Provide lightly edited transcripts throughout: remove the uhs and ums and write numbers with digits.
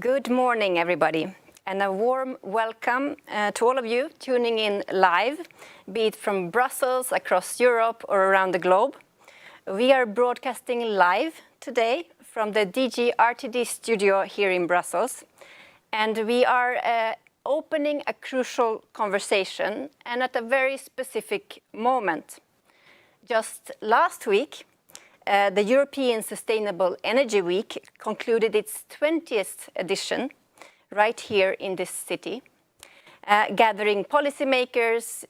Good morning, everybody, and a warm welcome to all of you tuning in live, be it from Brussels, across Europe, or around the globe. We are broadcasting live today from the DG RTD studio here in Brussels, and we are opening a crucial conversation, and at a very specific moment. Just last week, the European Sustainable Energy Week concluded its 20th edition right here in this city, gathering policymakers,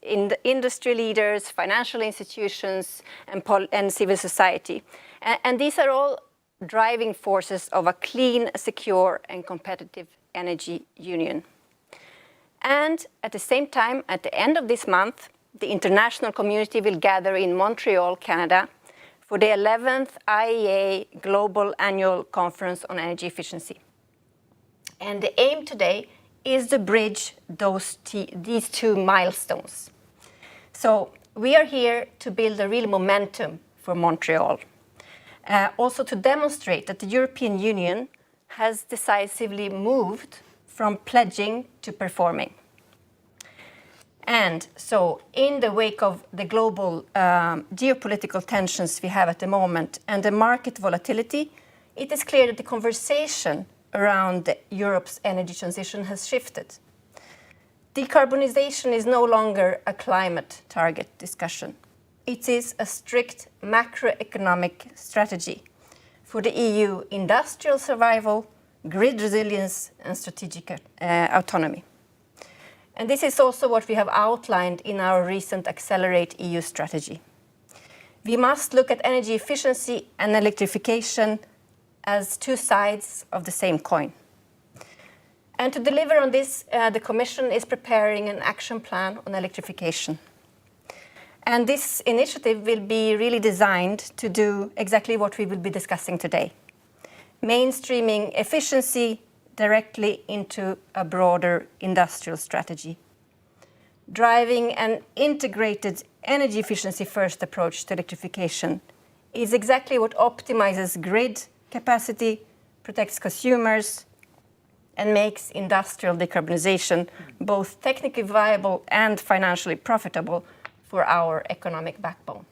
industry leaders, financial institutions, and civil society. And these are all driving forces of a clean, secure, and competitive energy union. And at the same time, at the end of this month, the international community will gather in Montreal, Canada, for the 11th IEA Global Annual Conference on Energy Efficiency. And the aim today is to bridge these two milestones. So we are here to build a real momentum for Montreal. Also to demonstrate that the European Union has decisively moved from pledging to performing. And so, in the wake of the global geopolitical tensions we have at the moment and the market volatility, it is clear that the conversation around Europe's energy transition has shifted. Decarbonization is no longer a climate target discussion. It is a strict macroeconomic strategy for the EU industrial survival, grid resilience, and strategic autonomy. And this is also what we have outlined in our recent AccelerateEU strategy. We must look at energy efficiency and electrification as two sides of the same coin. And to deliver on this, the Commission is preparing an action plan on electrification. And this initiative will be really designed to do exactly what we will be discussing today. Mainstreaming efficiency directly into a broader industrial strategy. Driving an integrated energy efficiency first approach to electrification is exactly what optimizes grid capacity, protects consumers, and makes industrial decarbonization both technically viable and financially profitable for our economic backbone.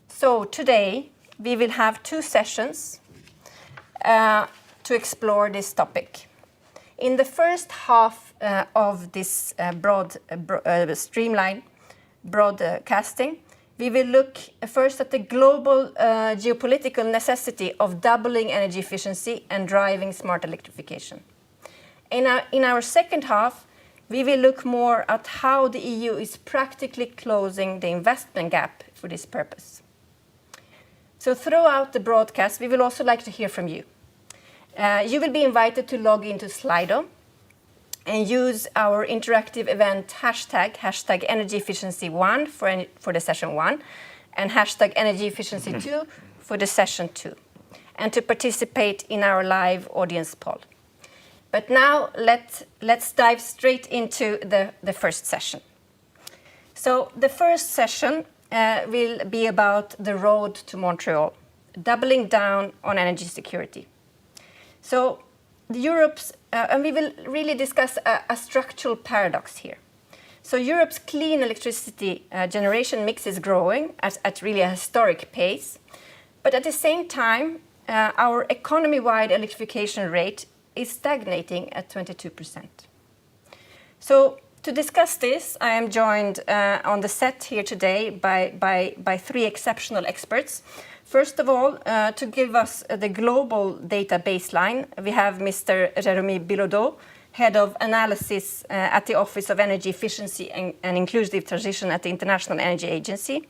So today we will have two sessions to explore this topic. In the first half of this streamline broadcasting, we will look first at the global geopolitical necessity of doubling energy efficiency and driving smart electrification. In our second half, we will look more at how the EU is practically closing the investment gap for this purpose. So throughout the broadcast, we will also like to hear from you. You will be invited to log into Slido and use our interactive event hashtag #EnergyEfficiency1 for the session 1 and #EnergyEfficiency2 for the session 2, and to participate in our live audience poll. But now let's dive straight into the first session. So the first session will be about the road to Montreal, doubling down on energy security. So and we will really discuss a structural paradox here. So Europe's clean electricity generation mix is growing at really a historic pace, but at the same time, our economy-wide electrification rate is stagnating at 22%. So to discuss this, I am joined on the set here today by three exceptional experts. First of all, to give us the global data baseline, we have Mr. Jérémy Bilodeau, Head of Analysis at the Office of Energy Efficiency and Inclusive Transition at the International Energy Agency.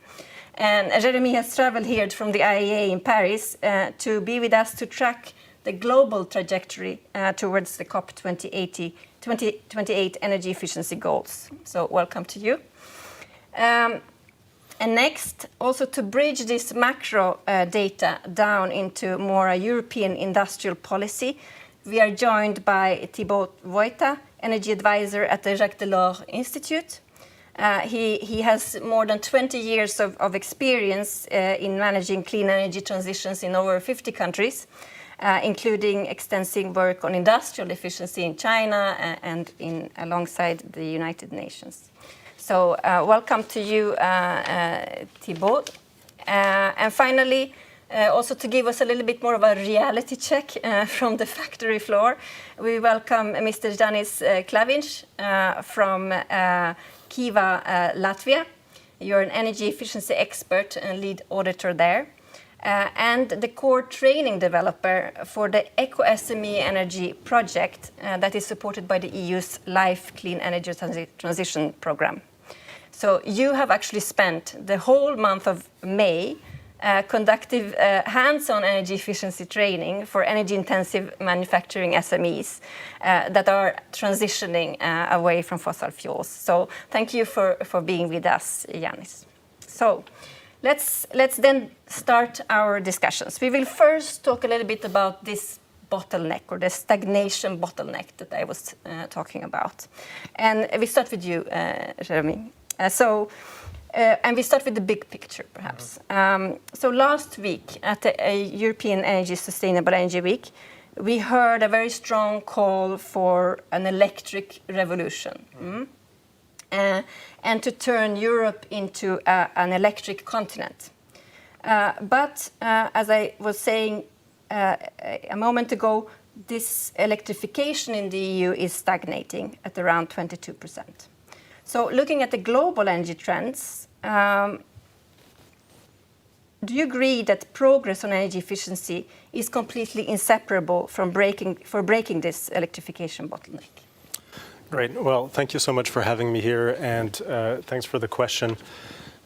And Jérémy has traveled here from the IEA in Paris to be with us to track the global trajectory towards the COP 2028 energy efficiency goals. So welcome to you. And next, also to bridge this macro data down into more a European industrial policy, we are joined by Thibaut Voita, Energy Advisor at the Jacques Delors Institute. He has more than 20 years of experience in managing clean energy transitions in over 50 countries. including extensive work on industrial efficiency in China and alongside the United Nations. So welcome to you, Thibaut. And finally, also to give us a little bit more of a reality check from the factory floor, we welcome Mr. Janis Klavinch from Kiva, Latvia. You're an energy efficiency expert and lead auditor there. And the core training developer for the Eco SME Energy project that is supported by the EU's Life Clean Energy Transition program. So you have actually spent the whole month of May conducting hands-on energy efficiency training for energy-intensive manufacturing SMEs that are transitioning away from fossil fuels. So thank you for being with us, Janis. So let's then start our discussions. We will first talk a little bit about this bottleneck or the stagnation bottleneck that I was talking about. And we start with you, Jeremy. And we start with the big picture, perhaps. So last week at the European Sustainable Energy Week, we heard a very strong call for an electric revolution. And to turn Europe into an electric continent. But as I was saying a moment ago, this electrification in the EU is stagnating at around 22%. So looking at the global energy trends, do you agree that progress on energy efficiency is completely inseparable from breaking this electrification bottleneck? Great. Well, thank you so much for having me here, and thanks for the question.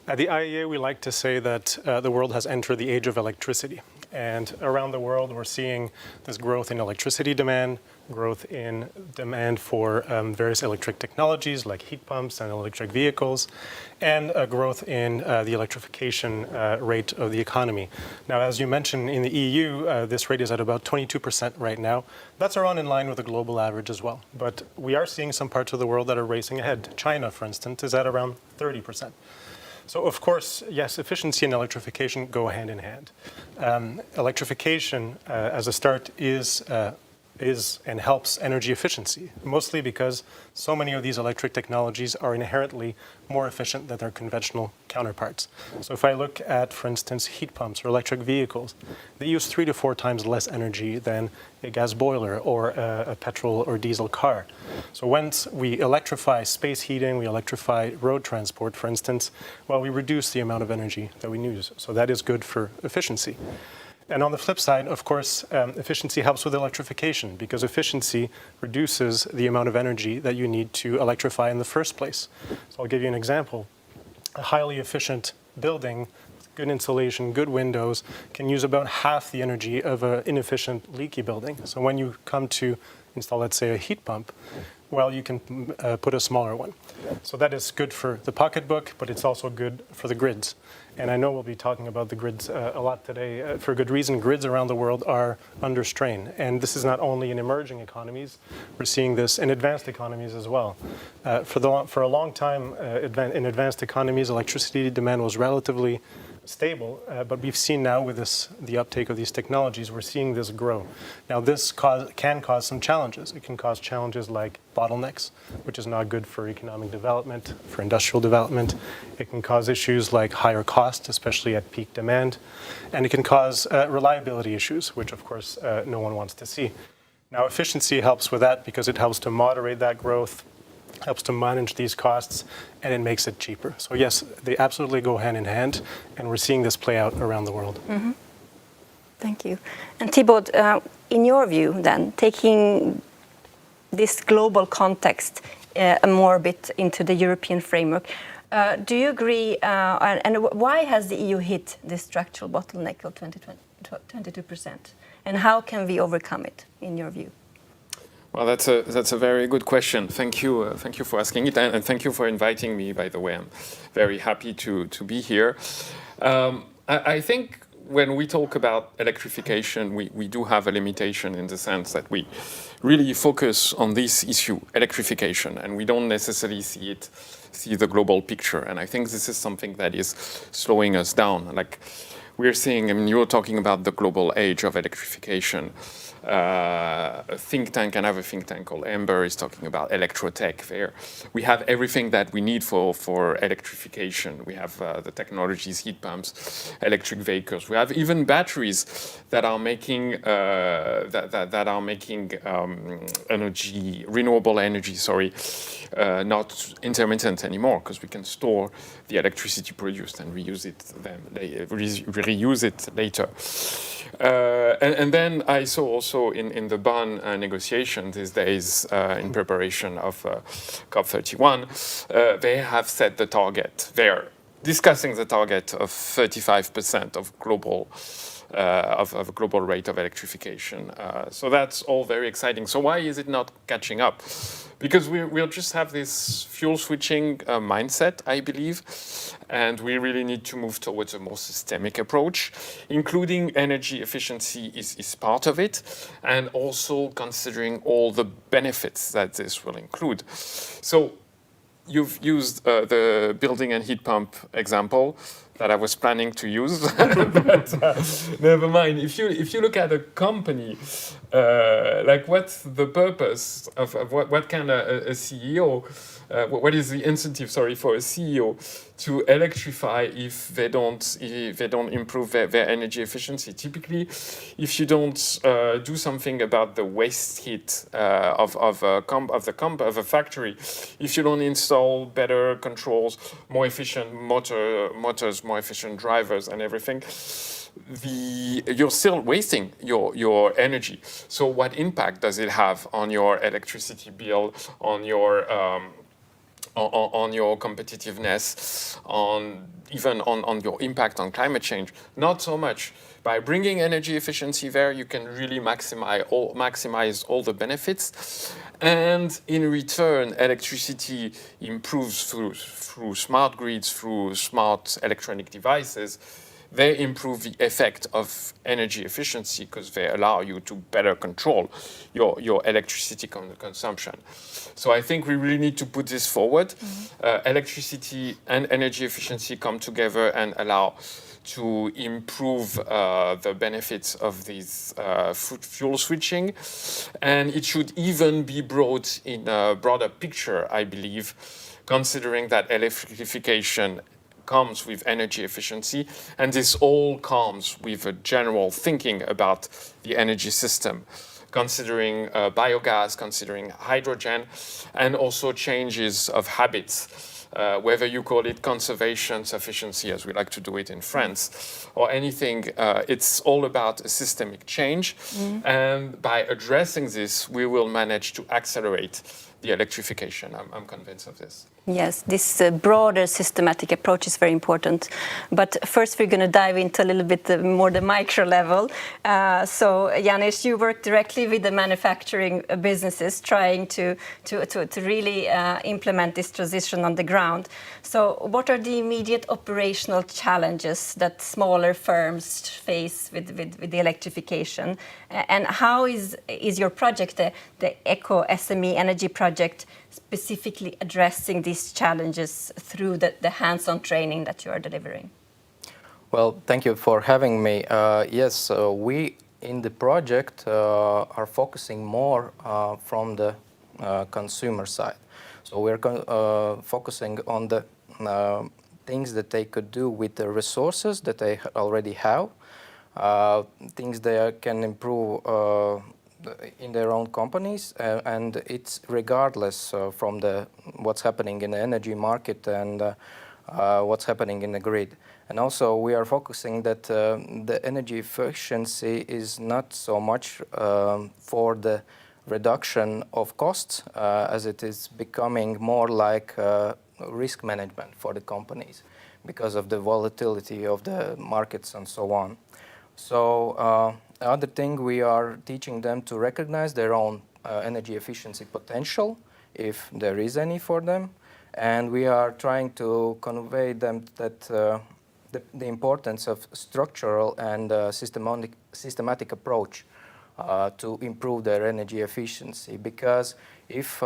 At the IEA, we like to say that the world has entered the age of electricity. And around the world, we're seeing this growth in electricity demand, growth in demand for various electric technologies like heat pumps and electric vehicles, and a growth in the electrification rate of the economy. Now, as you mentioned, in the EU, this rate is at about 22% right now. That's around in line with the global average as well. But we are seeing some parts of the world that are racing ahead. China, for instance, is at around 30%. So, of course, yes, efficiency and electrification go hand in hand. Electrification, as a start, is and helps energy efficiency, mostly because so many of these electric technologies are inherently more efficient than their conventional counterparts. So if I look at, for instance, heat pumps or electric vehicles, they use 3 to 4 times less energy than a gas boiler or a petrol or diesel car. So once we electrify space heating, we electrify road transport, for instance, well, we reduce the amount of energy that we use. So that is good for efficiency. And on the flip side, of course, efficiency helps with electrification because efficiency reduces the amount of energy that you need to electrify in the first place. So I'll give you an example. A highly efficient building, good insulation, good windows, can use about half the energy of an inefficient, leaky building. So when you come to install, let's say, a heat pump, well, you can put a smaller one. So that is good for the pocketbook, but it's also good for the grids. And I know we'll be talking about the grids a lot today. For good reason, grids around the world are under strain. And this is not only in emerging economies, we're seeing this in advanced economies as well. For a long time, in advanced economies, electricity demand was relatively stable, but we've seen now with the uptake of these technologies, we're seeing this grow. Now this can cause some challenges. It can cause challenges like bottlenecks, which is not good for economic development, for industrial development. It can cause issues like higher cost, especially at peak demand. And it can cause reliability issues, which of course no one wants to see. Now efficiency helps with that because it helps to moderate that growth, helps to manage these costs, and it makes it cheaper. So yes, they absolutely go hand in hand, and we're seeing this play out around the world. Mm-hmm. Thank you. And Thibaut, in your view then, taking this global context more a bit into the European framework, do you agree, and why has the EU hit this structural bottleneck of 22%? And how can we overcome it, in your view? Well, that's a very good question. Thank you for asking it, and thank you for inviting me. By the way, I'm very happy to be here. I think when we talk about electrification, we do have a limitation in the sense that we really focus on this issue, electrification, and we don't necessarily see the global picture. And I think this is something that is slowing us down. Like we're seeing, I mean, you're talking about the global age of electrification. A think tank, another think tank called Amber is talking about electrotech there. We have everything that we need for electrification. We have the technologies, heat pumps, electric vehicles. We have even batteries that are making energy, renewable energy, not intermittent anymore, because we can store the electricity produced and reuse it later. And then I saw also in the Bonn negotiation these days, in preparation of COP31, they have set the target. They're discussing the target of 35% of global of global rate of electrification. So that's all very exciting. So why is it not catching up? Because we'll just have this fuel switching mindset, I believe, and we really need to move towards a more systemic approach, including energy efficiency is part of it, and also considering all the benefits that this will include. So you've used the building and heat pump example that I was planning to use, but never mind. If you look at a company, like what's the purpose of what can a CEO, what is the incentive, for a CEO to electrify if they don't improve their energy efficiency? Typically, if you don't do something about the waste heat of a factory, if you don't install better controls, more efficient motors, more efficient drivers, and everything, you're still wasting your energy. So what impact does it have on your electricity bill, on your competitiveness, even on your impact on climate change? Not so much. By bringing energy efficiency there, you can really maximize all the benefits. And in return, electricity improves through smart grids, through smart electronic devices. They improve the effect of energy efficiency because they allow you to better control your electricity consumption. So I think we really need to put this forward. Electricity and energy efficiency come together and allow to improve the benefits of these fuel switching. And it should even be brought in a broader picture, I believe, considering that electrification comes with energy efficiency, and this all comes with a general thinking about the energy system, considering biogas, considering hydrogen, and also changes of habits, whether you call it conservation sufficiency, as we like to do it in France, or anything. It's all about a systemic change, and by addressing this, we will manage to accelerate the electrification. I'm convinced of this. Yes, this broader systematic approach is very important. But first we're going to dive into a little bit more the micro level. So Janis, you work directly with the manufacturing businesses trying to really implement this transition on the ground. So what are the immediate operational challenges that smaller firms face with the electrification? And how is your project, the Eco SME Energy Project, specifically addressing these challenges through the hands-on training that you are delivering? Well, thank you for having me. Yes, we in the project are focusing more from the consumer side. So we're focusing on the things that they could do with the resources that they already have, things they can improve in their own companies, and it's regardless from what's happening in the energy market and what's happening in the grid. And also we are focusing that the energy efficiency is not so much for the reduction of costs as it is becoming more like risk management for the companies because of the volatility of the markets and so on. So the other thing, we are teaching them to recognize their own energy efficiency potential, if there is any for them. And we are trying to convey them that the importance of structural and systematic approach to improve their energy efficiency. Because if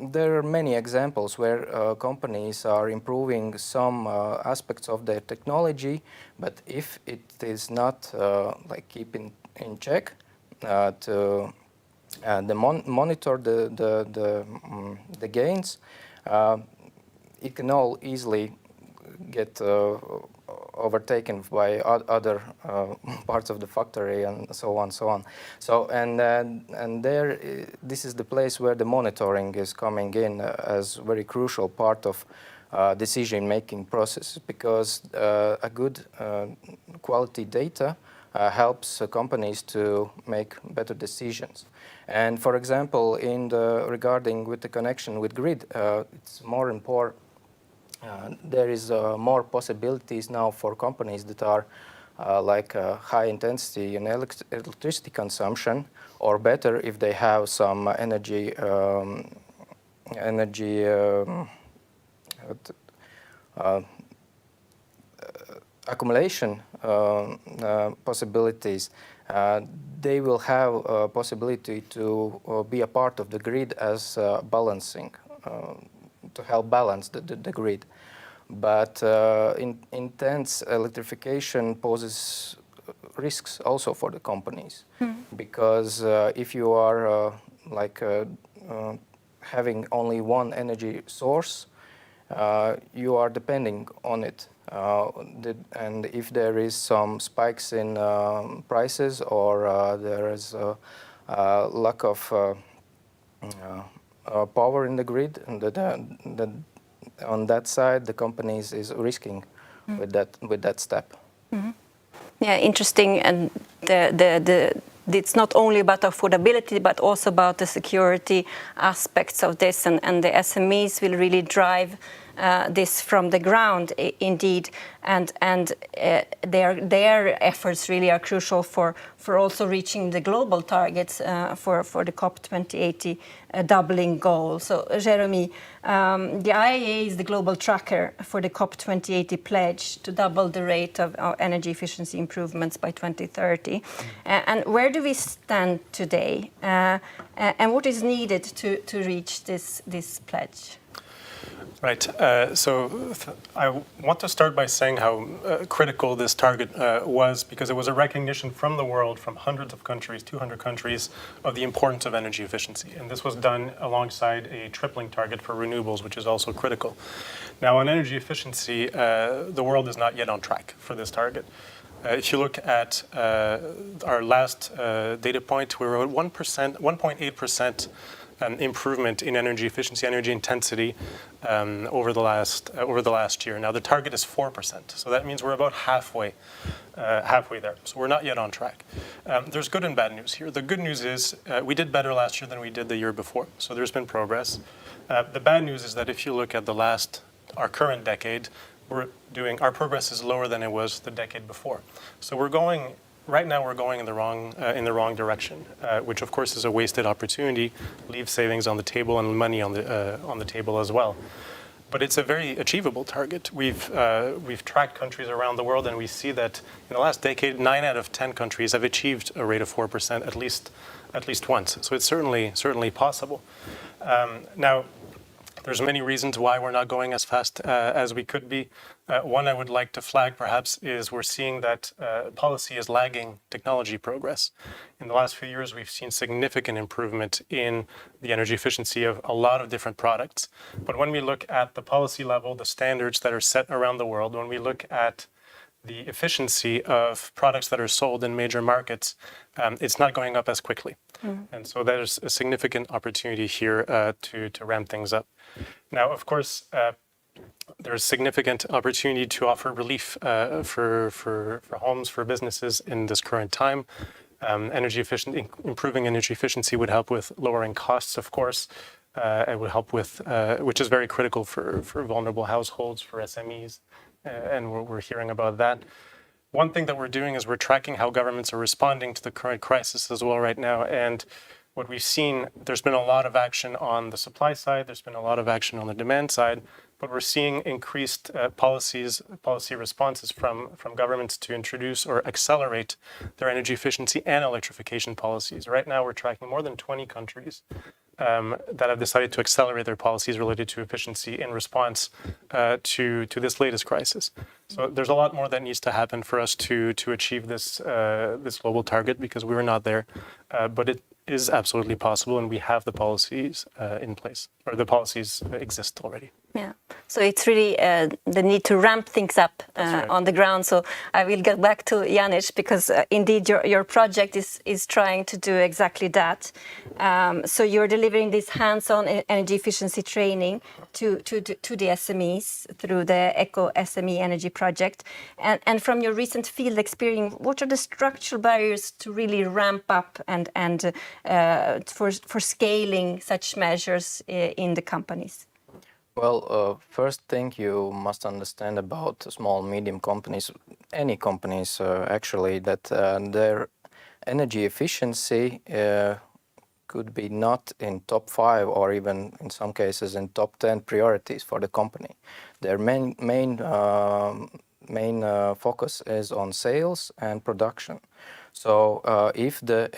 there are many examples where companies are improving some aspects of their technology, but if it is not like keeping in check to monitor the gains, it can all easily get overtaken by other parts of the factory and so on, so on. So and there, this is the place where the monitoring is coming in as very crucial part of decision-making process, because a good quality data helps companies to make better decisions. And for example, regarding with the connection with grid, it's more important. There is more possibilities now for companies that are like high intensity in electricity consumption, or better if they have some energy accumulation possibilities. They will have a possibility to be a part of the grid as balancing, to help balance the grid. But intense electrification poses risks also for the companies, because if you are having only one energy source, you are depending on it. And if there is some spikes in prices, or there is a lack of power in the grid, and on that side, the companies is risking with that step. Yeah, interesting. And it's not only about affordability, but also about the security aspects of this, and the SMEs will really drive this from the ground, indeed, and their efforts really are crucial for also reaching the global targets for the COP 2080 doubling goal. So, Jeremy, the IEA is the global tracker for the COP 2080 pledge to double the rate of energy efficiency improvements by 2030. And where do we stand today? And what is needed to reach this pledge? Right. So I want to start by saying how critical this target was, because it was a recognition from the world, from hundreds of countries, 200 countries, of the importance of energy efficiency. And this was done alongside a tripling target for renewables, which is also critical. Now, on energy efficiency, the world is not yet on track for this target. If you look at our last data point, we were at 1.8% improvement in energy efficiency, energy intensity over the last year. Now the target is 4%, so that means we're about halfway there. So we're not yet on track. There's good and bad news here. The good news is we did better last year than we did the year before, so there's been progress. The bad news is that if you look at our current decade, our progress is lower than it was the decade before. So right now we're going in the wrong direction, which of course is a wasted opportunity, leaves savings on the table and money on the table as well. But it's a very achievable target. We've tracked countries around the world, and we see that in the last decade, 9 out of 10 countries have achieved a rate of 4% at least once. So it's certainly possible. Now, there's many reasons why we're not going as fast as we could be. One I would like to flag, perhaps, is we're seeing that policy is lagging technology progress. In the last few years, we've seen significant improvement in the energy efficiency of a lot of different products. But when we look at the policy level, the standards that are set around the world, when we look at the efficiency of products that are sold in major markets, it's not going up as quickly. And so there's a significant opportunity here to ramp things up. Now, of course, there's significant opportunity to offer relief for homes, for businesses in this current time. Improving energy efficiency would help with lowering costs, of course. It would help with, which is very critical for vulnerable households, for SMEs, and we're hearing about that. One thing that we're doing is we're tracking how governments are responding to the current crisis as well right now. And what we've seen, there's been a lot of action on the supply side, there's been a lot of action on the demand side, but we're seeing increased policy responses from governments to introduce or accelerate their energy efficiency and electrification policies. Right now, we're tracking more than 20 countries that have decided to accelerate their policies related to efficiency in response to this latest crisis. So there's a lot more that needs to happen for us to achieve this global target, because we were not there, but it is absolutely possible, and we have the policies in place, or the policies exist already. Yeah, so it's really the need to ramp things up right. on the ground. So I will get back to Janis, because indeed your project is trying to do exactly that. So you're delivering this hands-on energy efficiency training to the SMEs through the Eco SME Energy Project. And from your recent field experience, what are the structural barriers to really ramp up and for scaling such measures in the companies? Well, first thing you must understand about small, medium companies, any companies actually, that their energy efficiency could be not in top 5 or even in some cases in top 10 priorities for the company. Their main focus is on sales and production. So if the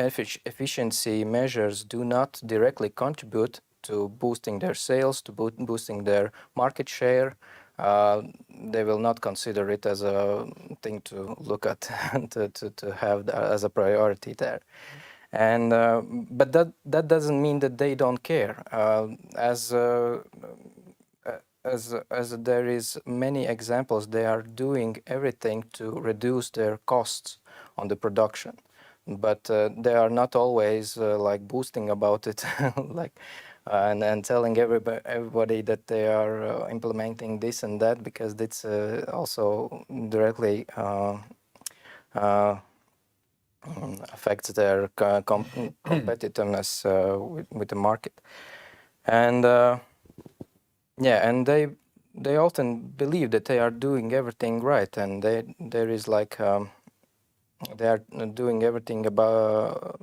efficiency measures do not directly contribute to boosting their sales, to boosting their market share, they will not consider it as a thing to look at, to have as a priority there. And but that doesn't mean that they don't care. As there is many examples, they are doing everything to reduce their costs on the production, but they are not always like boasting about it, like. And telling everybody that they are implementing this and that, because it's also directly affects their competitiveness with the market. And yeah, and they often believe that they are doing everything right, and there is like they are doing everything about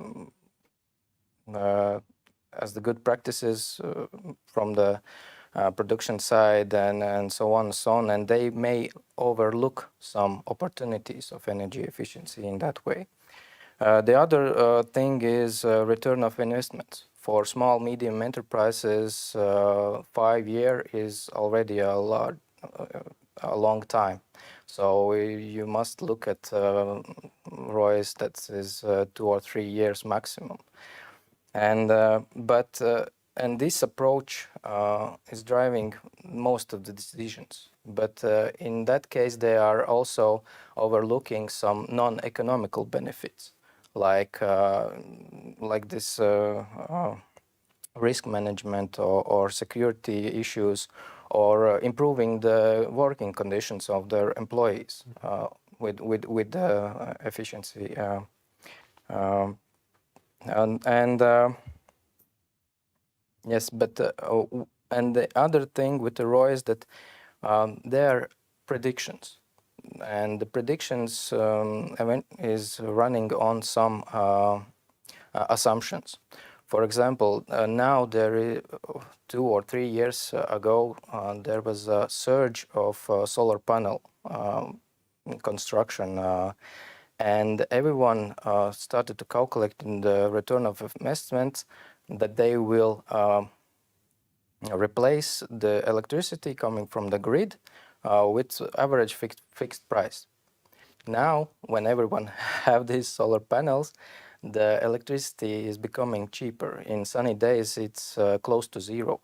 as the good practices from the production side and so on and so on, and they may overlook some opportunities of energy efficiency in that way. The other thing is return of investments. For small, medium enterprises, 5 years is already a long time. So you must look at ROIs that is 2 or 3 years maximum. And and this approach is driving most of the decisions. But in that case, they are also overlooking some non-economical benefits, like this risk management or security issues, or improving the working conditions of their employees with the efficiency. Yes, but and the other thing with the ROI is that there are predictions, and the predictions event is running on some assumptions. For example, now there is 2 or 3 years ago there was a surge of solar panel construction, and everyone started to calculate in the return of investments that they will replace the electricity coming from the grid with average fixed price. Now, when everyone have these solar panels, the electricity is becoming cheaper. In sunny days, it's close to zero.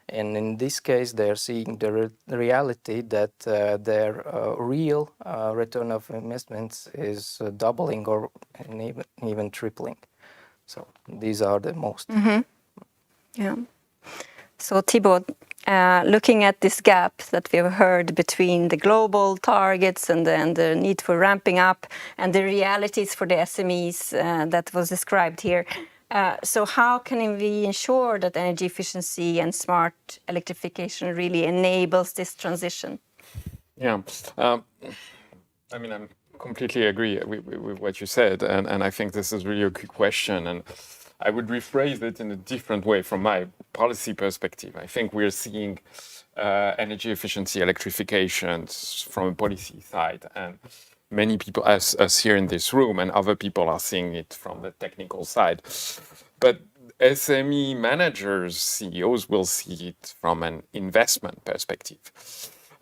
And in this case, they are seeing the reality that their real return of investments is doubling or even tripling. So these are the most. Mm-hmm. Yeah. So Thibaut, looking at this gap that we've heard between the global targets and the need for ramping up and the realities for the SMEs that was described here, so how can we ensure that energy efficiency and smart electrification really enables this transition? Yeah, I mean, I completely agree with what you said, and I think this is really a good question, and I would rephrase it in a different way from my policy perspective. I think we're seeing energy efficiency, electrification from a policy side, and many people, us here in this room, and other people are seeing it from the technical side. But SME managers, CEOs will see it from an investment perspective.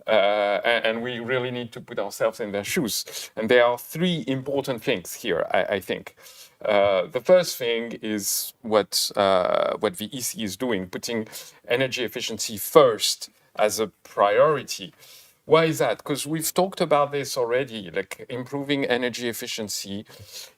And we really need to put ourselves in their shoes. And there are three important things here, I think. The first thing is what the EC is doing, putting energy efficiency first as a priority. Why is that? Because we've talked about this already, like improving energy efficiency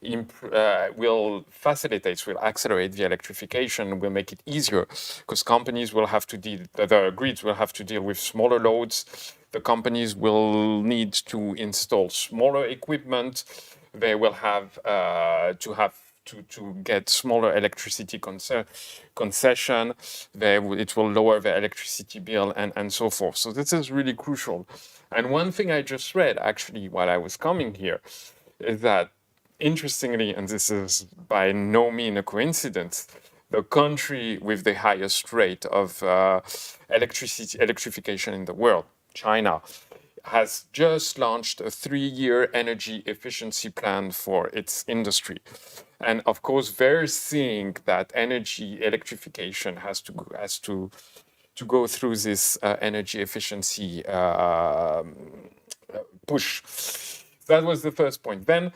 will accelerate the electrification, will make it easier, because companies will have to the grids will have to deal with smaller loads. The companies will need to install smaller equipment. They will have to get smaller electricity concession. It will lower the electricity bill and so forth. So this is really crucial. And one thing I just read, actually, while I was coming here, is that, interestingly, and this is by no means a coincidence, the country with the highest rate of electrification in the world, China, has just launched a 3-year energy efficiency plan for its industry. And of course, they're seeing that energy electrification has to go through this energy efficiency push. That was the first point. Then,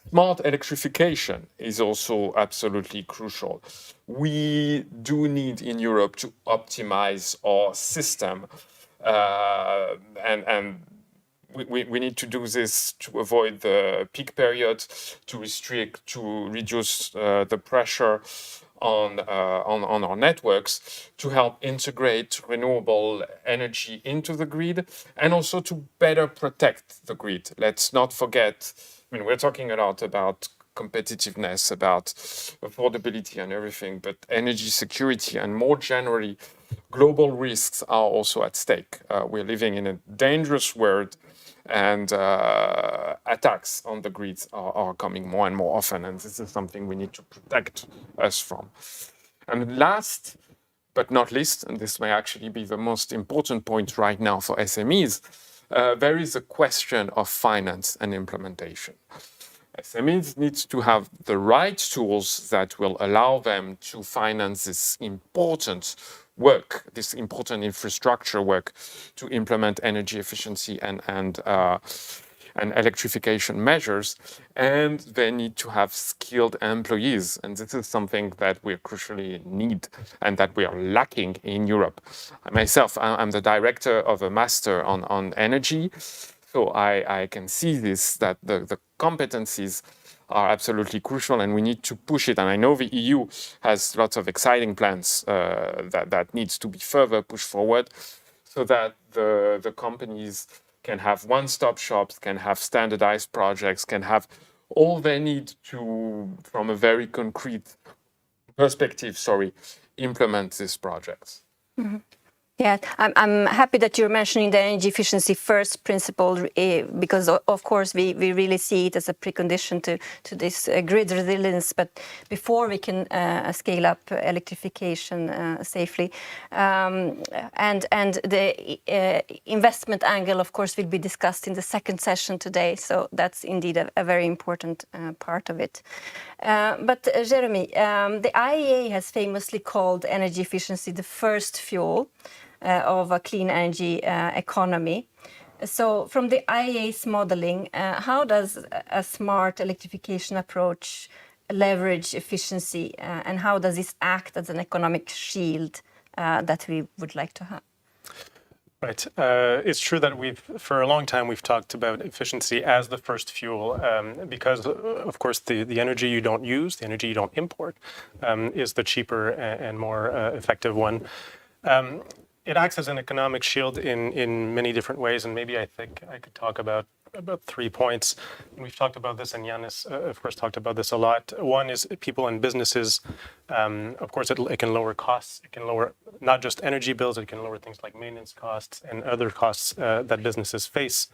smart electrification is also absolutely crucial. We do need in Europe to optimize our system, and we need to do this to avoid the peak period, to reduce the pressure on our networks, to help integrate renewable energy into the grid, and also to better protect the grid. Let's not forget, we're talking a lot about competitiveness, about affordability and everything, but energy security and more generally, global risks are also at stake. We're living in a dangerous world, and attacks on the grids are coming more and more often, and this is something we need to protect us from. And last but not least, and this may actually be the most important point right now for SMEs, there is a question of finance and implementation. SMEs need to have the right tools that will allow them to finance this important work, this important infrastructure work to implement energy efficiency and electrification measures, and they need to have skilled employees. And this is something that we crucially need and that we are lacking in Europe. Myself, I'm the director of a master on energy, so I can see this, that the competencies are absolutely crucial, and we need to push it. And I know the EU has lots of exciting plans that needs to be further pushed forward, so that the companies can have one-stop shops, can have standardized projects, can have all they need to, from a very concrete perspective, implement these projects. Mm-hmm. Yeah, I'm happy that you're mentioning the energy efficiency first principle, because of course we really see it as a precondition to this grid resilience. But before we can scale up electrification safely, and the investment angle, of course, will be discussed in the second session today. So that's indeed a very important part of it. But Jeremy, the IEA has famously called energy efficiency the first fuel of a clean energy economy. So from the IEA's modeling, how does a smart electrification approach leverage efficiency, and how does this act as an economic shield that we would like to have? Right. It's true that for a long time, we've talked about efficiency as the first fuel, because, of course, the energy you don't use, the energy you don't import, is the cheaper and more effective one. It acts as an economic shield in many different ways, and maybe I think I could talk about 3 points. And we've talked about this, and Yannis, of course, talked about this a lot. One is people and businesses. Of course, it can lower costs. It can lower not just energy bills, it can lower things like maintenance costs and other costs that businesses face.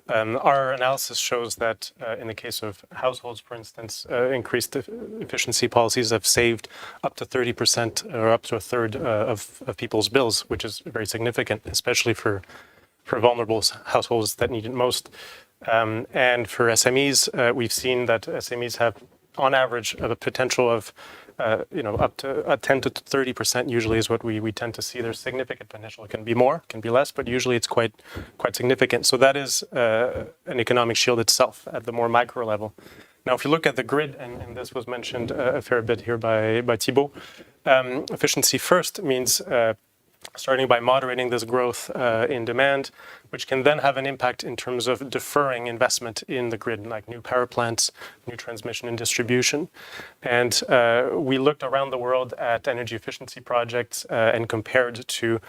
Our analysis shows that in the case of households, for instance, increased efficiency policies have saved up to 30% or up to a third of people's bills, which is very significant, especially for vulnerable households that need it most. And for SMEs, we've seen that SMEs have, on average, a potential of up to 10 to 30% usually is what we tend to see. There's significant potential. It can be more, it can be less, but usually it's quite significant. So that is an economic shield itself at the more micro level. Now, if you look at the grid, and this was mentioned a fair bit here by Thibault, efficiency first means starting by moderating this growth in demand, which can then have an impact in terms of deferring investment in the grid, like new power plants, new transmission and distribution. And we looked around the world at energy efficiency projects and compared to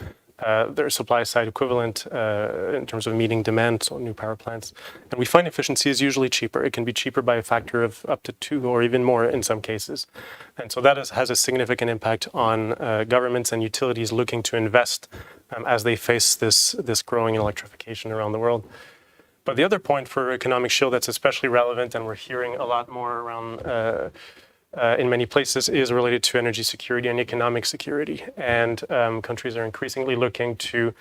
their supply side equivalent in terms of meeting demand, so new power plants. And we find efficiency is usually cheaper. It can be cheaper by a factor of up to 2 or even more in some cases. And so that has a significant impact on governments and utilities looking to invest as they face this growing electrification around the world. But the other point for economic shield that's especially relevant, and we're hearing a lot more around in many places, is related to energy security and economic security. And countries are increasingly looking to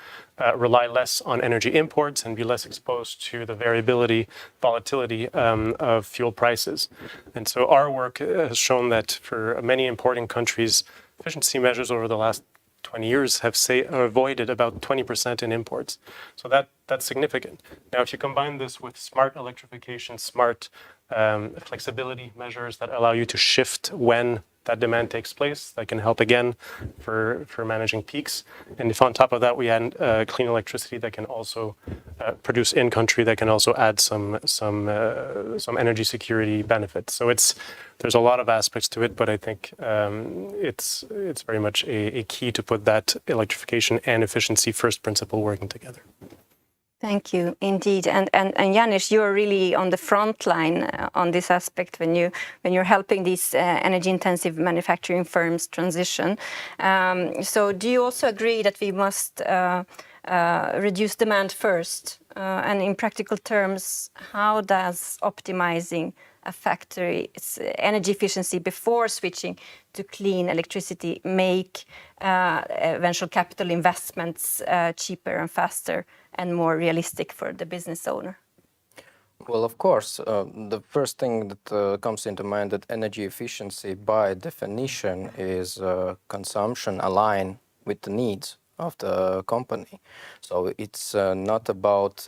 rely less on energy imports and be less exposed to the volatility of fuel prices. And so our work has shown that for many importing countries, efficiency measures over the last 20 years have avoided about 20% in imports. So that's significant. Now, if you combine this with smart electrification, smart flexibility measures that allow you to shift when that demand takes place, that can help again for managing peaks. And if on top of that we add clean electricity that can also produce in country, that can also add some energy security benefits. So there's a lot of aspects to it, but I think it's very much a key to put that electrification and efficiency first principle working together. Thank you, indeed. And Janis, you're really on the front line on this aspect when you're helping these energy-intensive manufacturing firms transition. So do you also agree that we must reduce demand first? And in practical terms, how does optimizing a factory's energy efficiency before switching to clean electricity make eventual capital investments cheaper and faster and more realistic for the business owner? Well, of course, the first thing that comes into mind that energy efficiency by definition is consumption aligned with the needs of the company. So it's not about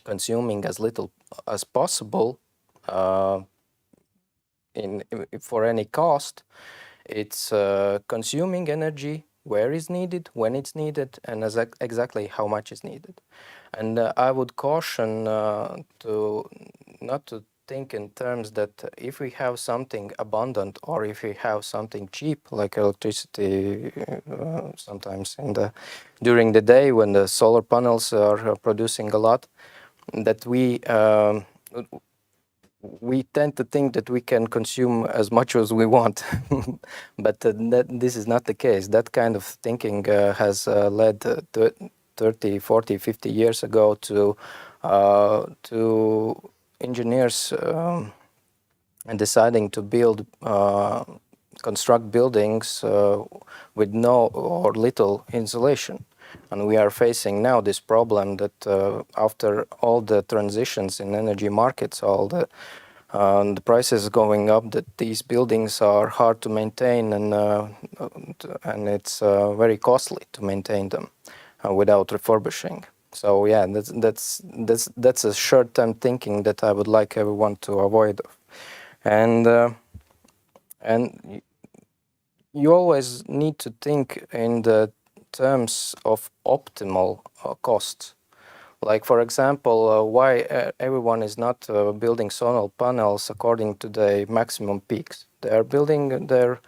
consuming as little as possible for any cost. It's consuming energy where is needed, when it's needed, and exactly how much is needed. And I would caution to not to think in terms that if we have something abundant or if we have something cheap, like electricity, sometimes during the day when the solar panels are producing a lot, that we tend to think that we can consume as much as we want, but this is not the case. That kind of thinking has led 30, 40, 50 years ago to engineers and deciding to construct buildings with no or little insulation. And we are facing now this problem that after all the transitions in energy markets, all the prices going up, that these buildings are hard to maintain and it's very costly to maintain them without refurbishing. So yeah, that's a short-term thinking that I would like everyone to avoid. And you always need to think in the terms of optimal costs. Like, for example, why everyone is not building solar panels according to the maximum peaks. They are building their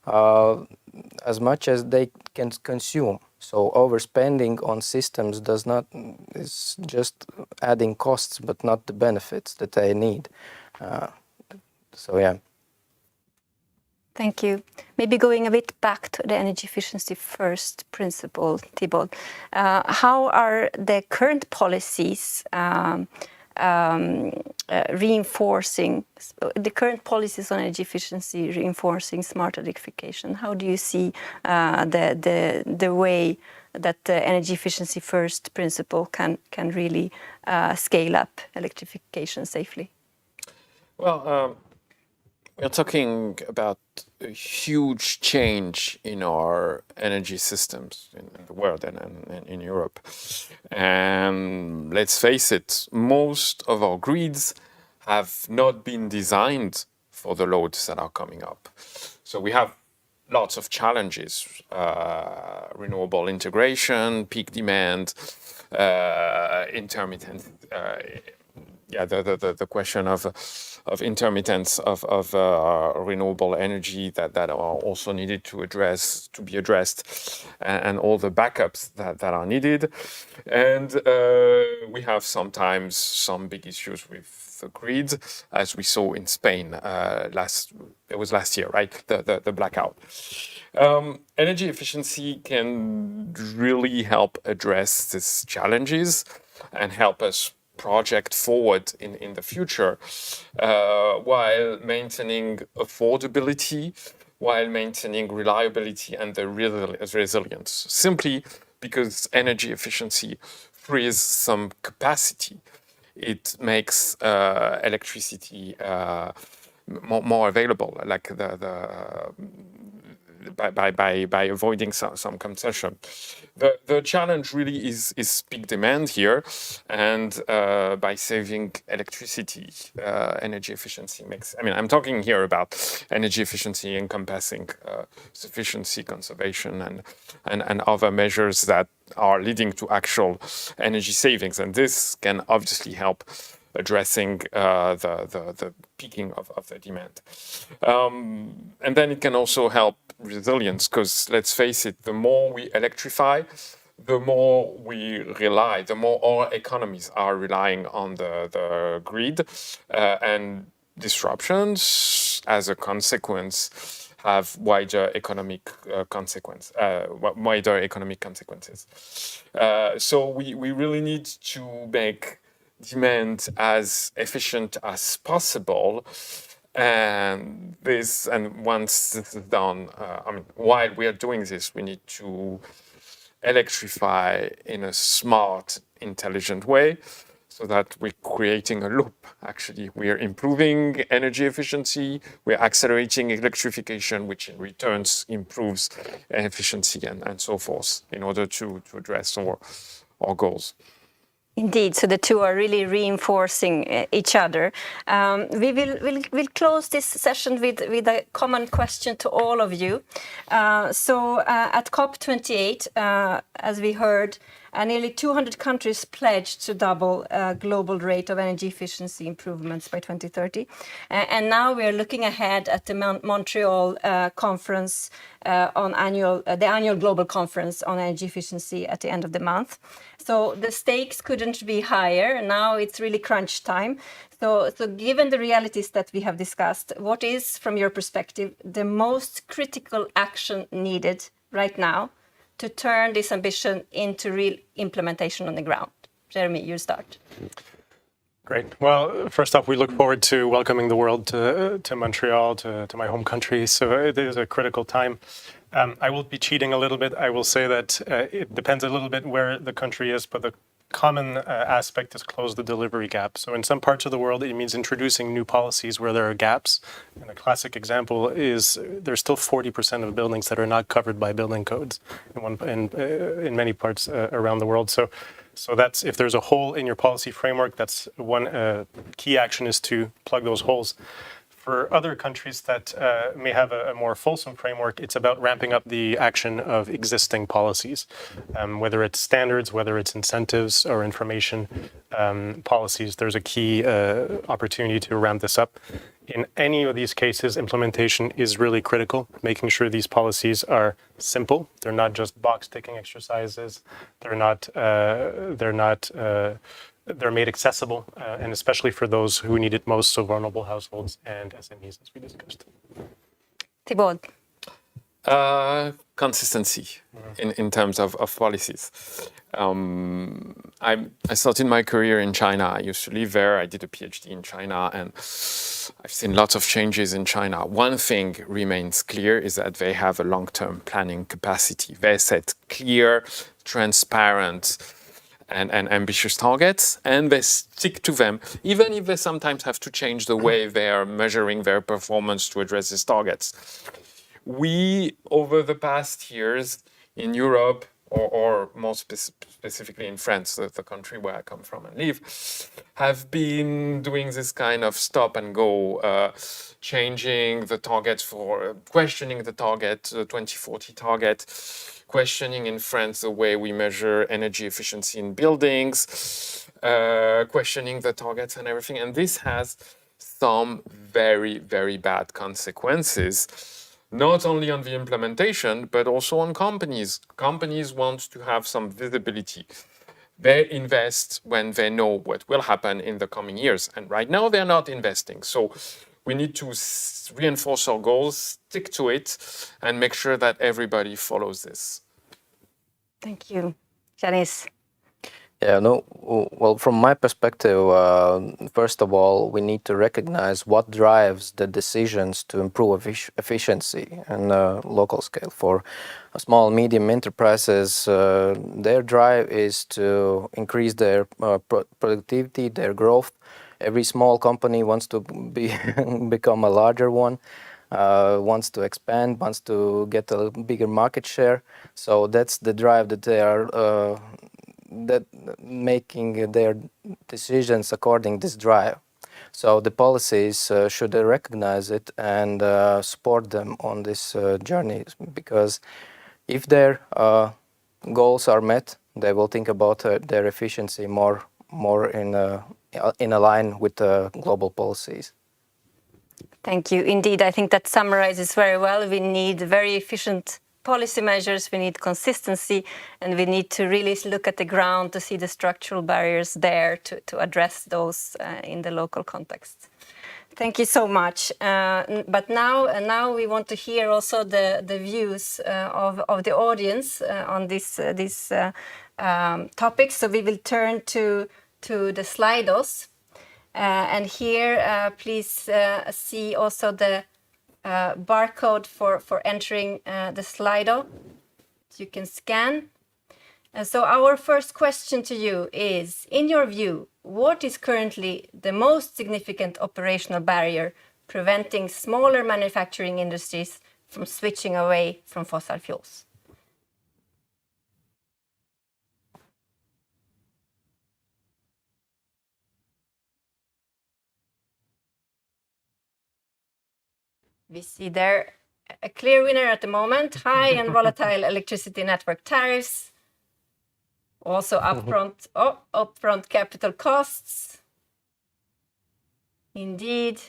as much as they can consume. So overspending on systems is just adding costs, but not the benefits that they need. So yeah. Thank you. Maybe going a bit back to the energy efficiency first principle, Thibault. How are the current policies reinforcing on energy efficiency, reinforcing smart electrification? How do you see the way that the energy efficiency first principle can really scale up electrification safely? Well, we're talking about a huge change in our energy systems in the world and in Europe. And let's face it, most of our grids have not been designed for the loads that are coming up. So we have lots of challenges, renewable integration, peak demand, intermittent the question of intermittence of renewable energy that are also needed to be addressed, and all the backups that are needed. And we have sometimes some big issues with the grid, as we saw in Spain last year, right? The blackout. Energy efficiency can really help address these challenges and help us project forward in the future, while maintaining affordability, while maintaining reliability and the resilience, simply because energy efficiency frees some capacity. It makes electricity more available, like by avoiding some consumption. The challenge really is peak demand here, and by saving electricity, energy efficiency makes. I mean, I'm talking here about energy efficiency encompassing sufficiency, conservation, and other measures that are leading to actual energy savings, and this can obviously help addressing the peaking of the demand. And then it can also help resilience, because let's face it, the more we electrify, the more our economies are relying on the grid, and disruptions as a consequence have wider economic consequences. So we really need to make demand as efficient as possible. And once this is done, while we are doing this, we need to electrify in a smart, intelligent way, so that we're creating a loop. Actually, we are improving energy efficiency, we're accelerating electrification, which in returns improves efficiency and so forth, in order to address our goals. Indeed, so the two are really reinforcing each other. We'll close this session with a common question to all of you. So at COP28, as we heard, nearly 200 countries pledged to double global rate of energy efficiency improvements by 2030. And now we are looking ahead at the Montreal conference the annual global conference on energy efficiency at the end of the month. So the stakes couldn't be higher. Now it's really crunch time. So given the realities that we have discussed, what is, from your perspective, the most critical action needed right now to turn this ambition into real implementation on the ground? Jeremy, you start. Great. Well, first off, we look forward to welcoming the world to Montreal, to my home country. So it is a critical time. I will be cheating a little bit. I will say that it depends a little bit where the country is, but the common aspect is close the delivery gap. So in some parts of the world, it means introducing new policies where there are gaps. And a classic example is there's still 40% of buildings that are not covered by building codes in many parts around the world. So that's, if there's a hole in your policy framework, that's one key action, is to plug those holes. For other countries that may have a more fulsome framework, it's about ramping up the action of existing policies, whether it's standards, whether it's incentives or information policies. There's a key opportunity to ramp this up. In any of these cases, implementation is really critical, making sure these policies are simple. They're not just box-ticking exercises. They're made accessible, and especially for those who need it most, so vulnerable households and SMEs, as we discussed. Thibault. Consistency in terms of policies. I started my career in China. I used to live there. I did a PhD in China, and I've seen lots of changes in China. One thing remains clear, is that they have a long-term planning capacity. They set clear, transparent, and ambitious targets, and they stick to them, even if they sometimes have to change the way they are measuring their performance to address these targets. We, over the past years in Europe, or more specifically in France, the country where I come from and live, have been doing this kind of stop and go, changing the targets for, questioning the target, the 2040 target, questioning in France the way we measure energy efficiency in buildings, questioning the targets and everything. And this has some very, very bad consequences, not only on the implementation, but also on companies. Companies want to have some visibility. They invest when they know what will happen in the coming years. And right now they're not investing. So we need to reinforce our goals, stick to it, and make sure that everybody follows this. Thank you. Janice. Yeah, no, well, from my perspective, first of all, we need to recognize what drives the decisions to improve efficiency and local scale. For small, medium enterprises, their drive is to increase their productivity, their growth. Every small company wants to become a larger one, wants to expand, wants to get a bigger market share. So that's the drive that they are that making their decisions according to this drive. So the policies should recognize it and support them on this journey, because if their goals are met, they will think about their efficiency more in line with global policies. Thank you. Indeed, I think that summarizes very well. We need very efficient policy measures, we need consistency, and we need to really look at the ground to see the structural barriers there to address those in the local context. Thank you so much. But now we want to hear also the views of the audience on this topic. So we will turn to the Slidos. And here, please see also the barcode for entering the Slido. You can scan. So our first question to you is, in your view, what is currently the most significant operational barrier preventing smaller manufacturing industries from switching away from fossil fuels? We see there a clear winner at the moment, high and volatile electricity network tariffs, also upfront capital costs. Indeed.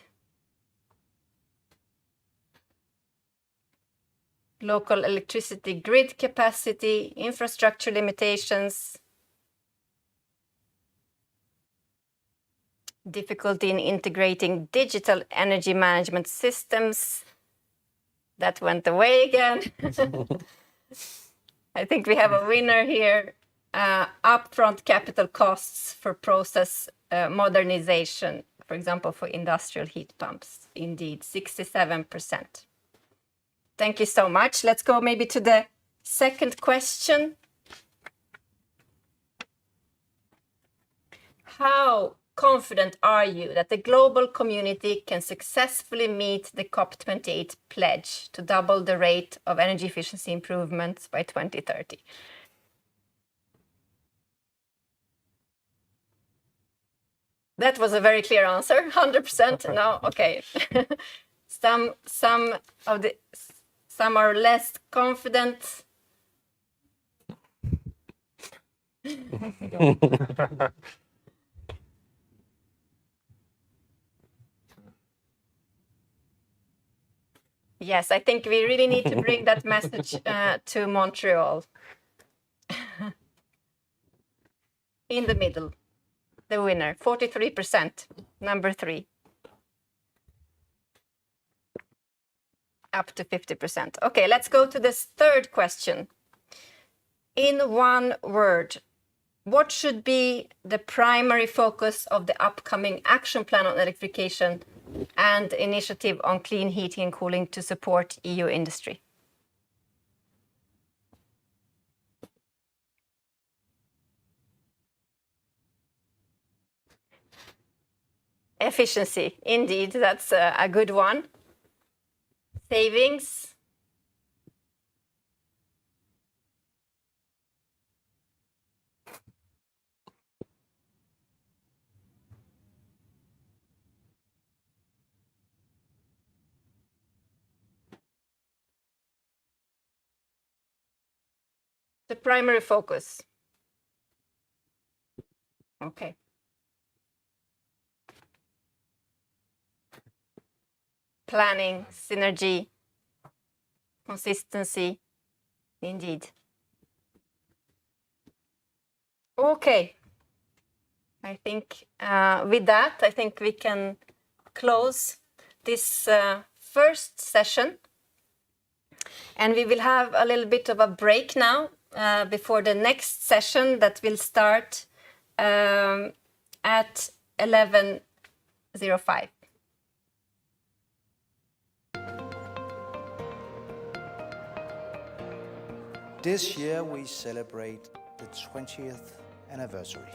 Local electricity grid capacity, infrastructure limitations, difficulty in integrating digital energy management systems. That went away again. I think we have a winner here. Upfront capital costs for process modernization, for example, for industrial heat pumps. Indeed, 67%. Thank you so much. Let's go maybe to the second question. How confident are you that the global community can successfully meet the COP28 pledge to double the rate of energy efficiency improvements by 2030? That was a very clear answer. 100%. No, okay. Some are less confident. Yes, I think we really need to bring that message to Montreal. In the middle, the winner, 43%, number 3. Up to 50%. Okay, let's go to this third question. In one word, what should be the primary focus of the upcoming action plan on electrification and initiative on clean heating and cooling to support EU industry? Efficiency, indeed, that's a good one. Savings. The primary focus. Okay. Planning, synergy, consistency, indeed. Okay. I think with that, I think we can close this first session. And we will have a little bit of a break now before the next session that will start at 11:05. This year we celebrate the 20th anniversary.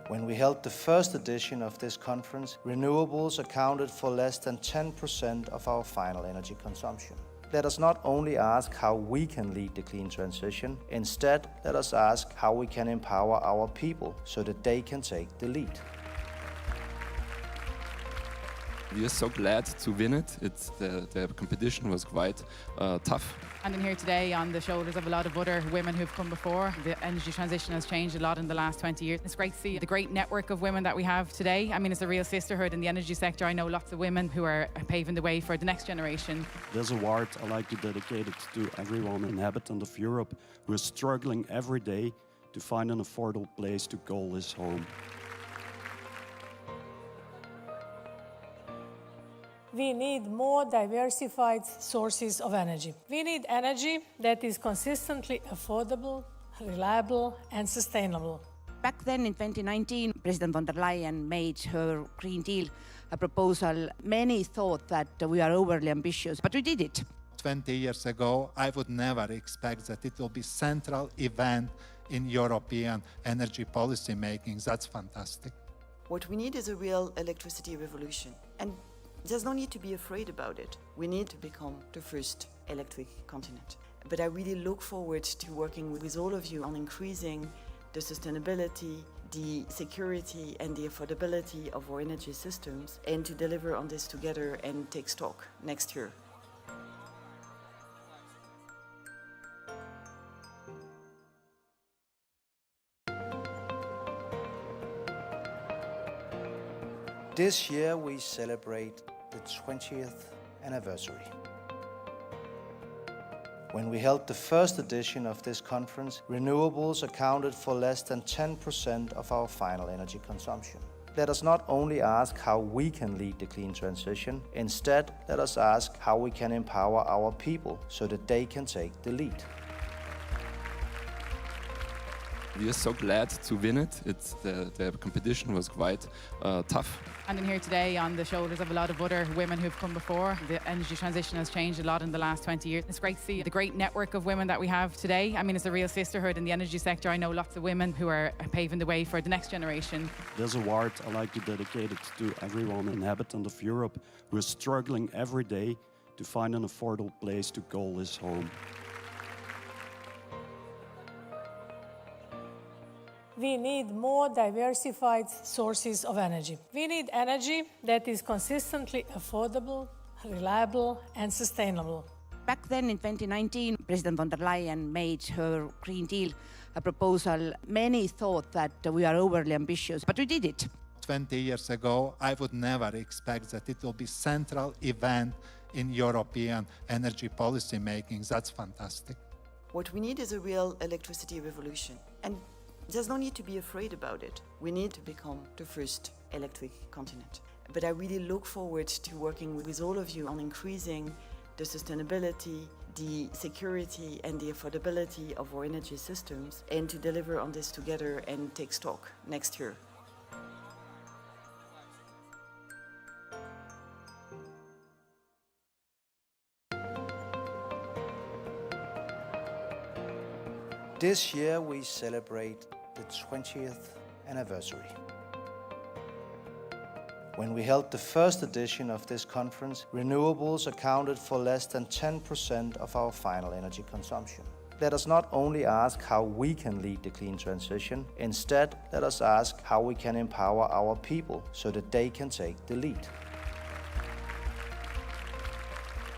When we held the first edition of this conference, renewables accounted for less than 10% of our final energy consumption. Let us not only ask how we can lead the clean transition, instead let us ask how we can empower our people so that they can take the lead. We are so glad to win it. The competition was quite tough. And I'm here today on the shoulders of a lot of other women who've come before. The energy transition has changed a lot in the last 20 years. It's great to see the great network of women that we have today. I mean, it's a real sisterhood in the energy sector. I know lots of women who are paving the way for the next generation. This award I like to dedicate it to everyone inhabitant of Europe who is struggling every day to find an affordable place to call his home. We need more diversified sources of energy. We need energy that is consistently affordable, reliable, and sustainable. Back then in 2019, President von der Leyen made her Green Deal a proposal. Many thought that we are overly ambitious, but we did it. 20 years ago, I would never expect that it will be central event in European energy policy making. That's fantastic. What we need is a real electricity revolution. And there's no need to be afraid about it. We need to become the first electric continent. But I really look forward to working with all of you on increasing the sustainability, the security and the affordability of our energy systems, and to deliver on this together and take stock next year. This year we celebrate the 20th anniversary. When we held the first edition of this conference, renewables accounted for less than 10% of our final energy consumption. Let us not only ask how we can lead the clean transition, instead let us ask how we can empower our people so that they can take the lead. We are so glad to win it. The competition was quite tough. And I'm here today on the shoulders of a lot of other women who've come before. The energy transition has changed a lot in the last 20 years. It's great to see the great network of women that we have today. I mean, it's a real sisterhood in the energy sector. I know lots of women who are paving the way for the next generation. This award I like to dedicate it to everyone inhabitant of Europe who is struggling every day to find an affordable place to call his home. We need more diversified sources of energy. We need energy that is consistently affordable, reliable, and sustainable. Back then in 2019, President von der Leyen made her Green Deal a proposal. Many thought that we are overly ambitious, but we did it. 20 years ago, I would never expect that it will be central event in European energy policy making. That's fantastic. What we need is a real electricity revolution. And there's no need to be afraid about it. We need to become the first electric continent. But I really look forward to working with all of you on increasing the sustainability, the security and the affordability of our energy systems, and to deliver on this together and take stock next year. This year we celebrate the 20th anniversary. When we held the first edition of this conference, renewables accounted for less than 10% of our final energy consumption. Let us not only ask how we can lead the clean transition, instead let us ask how we can empower our people so that they can take the lead.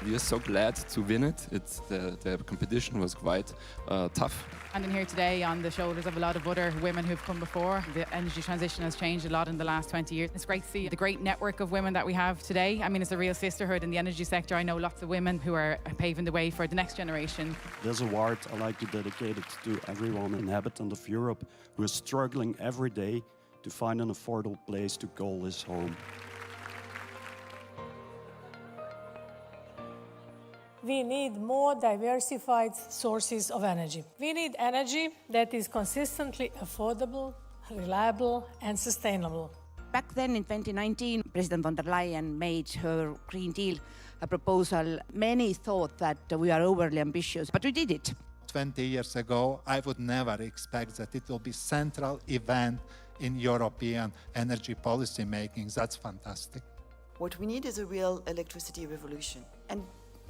We are so glad to win it. The competition was quite tough. And in here today on the shoulders of a lot of other women who've come before. The energy transition has changed a lot in the last 20 years. It's great to see the great network of women that we have today. I mean, it's a real sisterhood in the energy sector. I know lots of women who are paving the way for the next generation. This award I like to dedicate it to everyone inhabitant of Europe who is struggling every day to find an affordable place to call his home. We need more diversified sources of energy. We need energy that is consistently affordable, reliable, and sustainable. Back then in 2019, President von der Leyen made her Green Deal a proposal. Many thought that we are overly ambitious, but we did it. 20 years ago, I would never expect that it will be central event in European energy policy making. That's fantastic. What we need is a real electricity revolution. And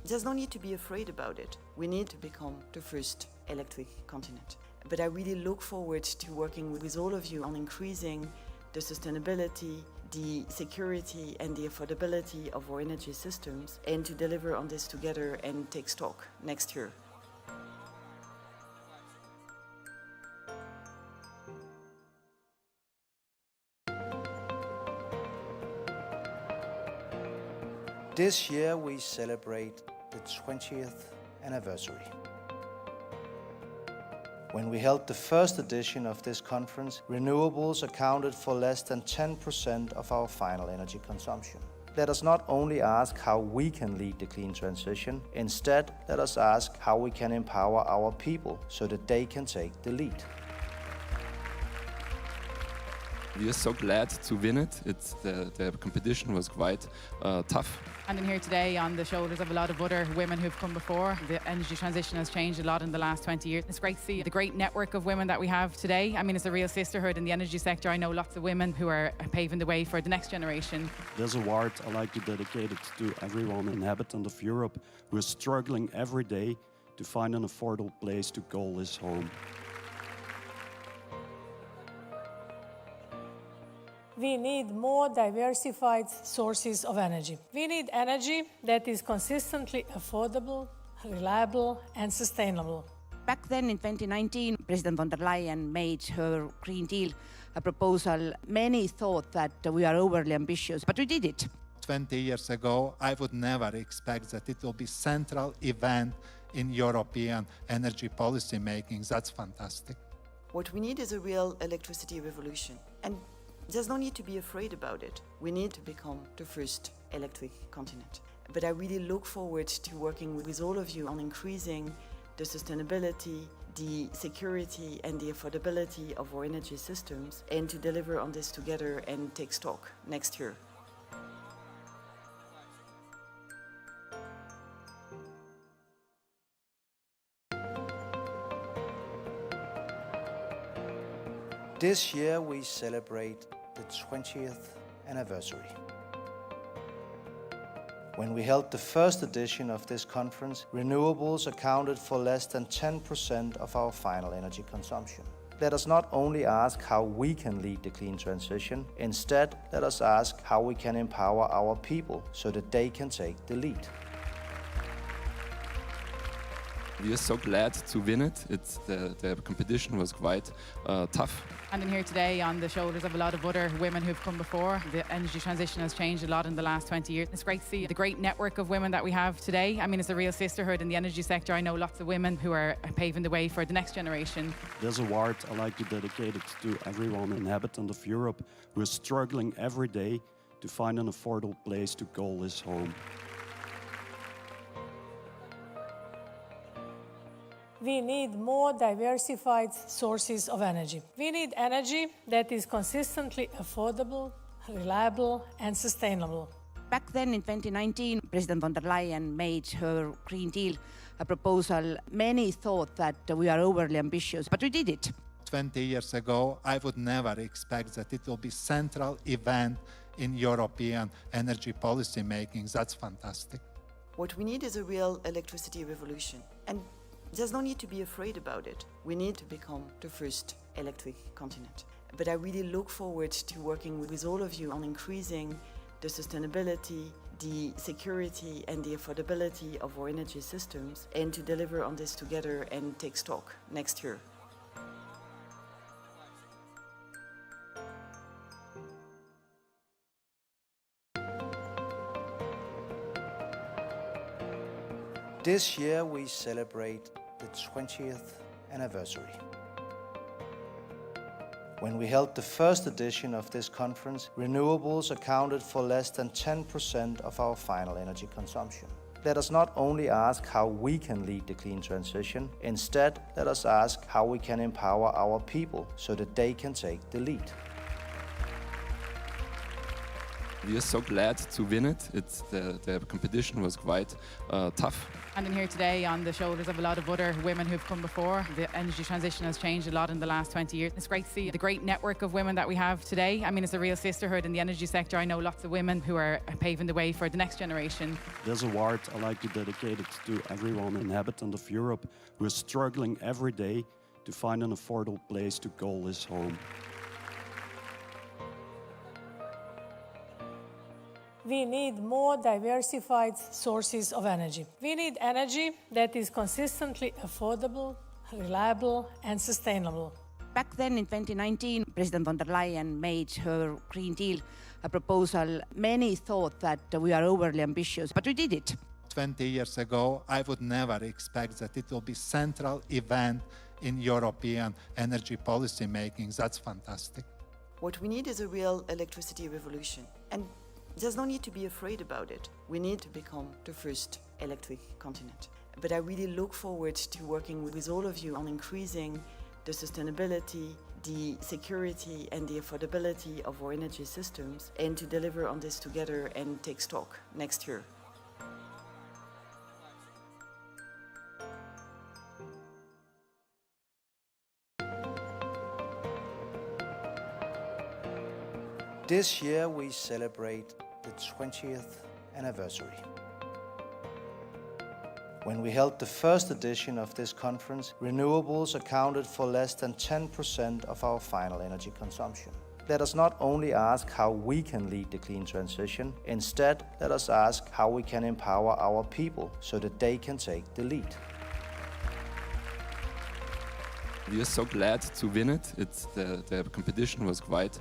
there's no need to be afraid about it. We need to become the first electric continent. But I really look forward to working with all of you on increasing the sustainability, the security and the affordability of our energy systems, and to deliver on this together and take stock next year. This year we celebrate the 20th anniversary. When we held the first edition of this conference, renewables accounted for less than 10% of our final energy consumption. Let us not only ask how we can lead the clean transition, instead let us ask how we can empower our people so that they can take the lead. We are so glad to win it. The competition was quite tough. And in here today on the shoulders of a lot of other women who've come before. The energy transition has changed a lot in the last 20 years. It's great to see the great network of women that we have today. I mean, it's a real sisterhood in the energy sector. I know lots of women who are paving the way for the next generation. This award I like to dedicate it to everyone inhabitant of Europe who is struggling every day to find an affordable place to call his home. We need more diversified sources of energy. We need energy that is consistently affordable, reliable, and sustainable. Back then in 2019, President von der Leyen made her Green Deal a proposal. Many thought that we are overly ambitious, but we did it. 20 years ago, I would never expect that it will be central event in European energy policy making. That's fantastic. What we need is a real electricity revolution. And there's no need to be afraid about it. We need to become the first electric continent. But I really look forward to working with all of you on increasing the sustainability, the security and the affordability of our energy systems, and to deliver on this together and take stock next year. This year we celebrate the 20th anniversary. When we held the first edition of this conference, renewables accounted for less than 10% of our final energy consumption. Let us not only ask how we can lead the clean transition, instead let us ask how we can empower our people so that they can take the lead. We are so glad to win it. The competition was quite tough. And in here today on the shoulders of a lot of other women who've come before. The energy transition has changed a lot in the last 20 years. It's great to see the great network of women that we have today. I mean, it's a real sisterhood in the energy sector. I know lots of women who are paving the way for the next generation. This award I like to dedicate it to everyone inhabitant of Europe who is struggling every day to find an affordable place to call his home. We need more diversified sources of energy. We need energy that is consistently affordable, reliable, and sustainable. Back then in 2019, President von der Leyen made her Green Deal a proposal. Many thought that we are overly ambitious, but we did it. 20 years ago, I would never expect that it will be central event in European energy policy making. That's fantastic. What we need is a real electricity revolution. And there's no need to be afraid about it. We need to become the first electric continent. But I really look forward to working with all of you on increasing the sustainability, the security and the affordability of our energy systems, and to deliver on this together and take stock next year. This year we celebrate the 20th anniversary. When we held the first edition of this conference, renewables accounted for less than 10% of our final energy consumption. Let us not only ask how we can lead the clean transition, instead let us ask how we can empower our people so that they can take the lead. We are so glad to win it. The competition was quite tough. And I'm here today on the shoulders of a lot of other women who've come before. The energy transition has changed a lot in the last 20 years. It's great to see the great network of women that we have today. I mean, it's a real sisterhood in the energy sector. I know lots of women who are paving the way for the next generation. This award I like to dedicate it to everyone inhabitant of Europe who is struggling every day to find an affordable place to call his home. We need more diversified sources of energy. We need energy that is consistently affordable, reliable, and sustainable. Back then in 2019, President von der Leyen made her Green Deal a proposal. Many thought that we are overly ambitious, but we did it. 20 years ago, I would never expect that it will be central event in European energy policy making. That's fantastic. What we need is a real electricity revolution. And there's no need to be afraid about it. We need to become the first electric continent. But I really look forward to working with all of you on increasing the sustainability, the security and the affordability of our energy systems, and to deliver on this together and take stock next year. This year we celebrate the 20th anniversary. When we held the first edition of this conference, renewables accounted for less than 10% of our final energy consumption. Let us not only ask how we can lead the clean transition, instead let us ask how we can empower our people so that they can take the lead. We are so glad to win it. The competition was quite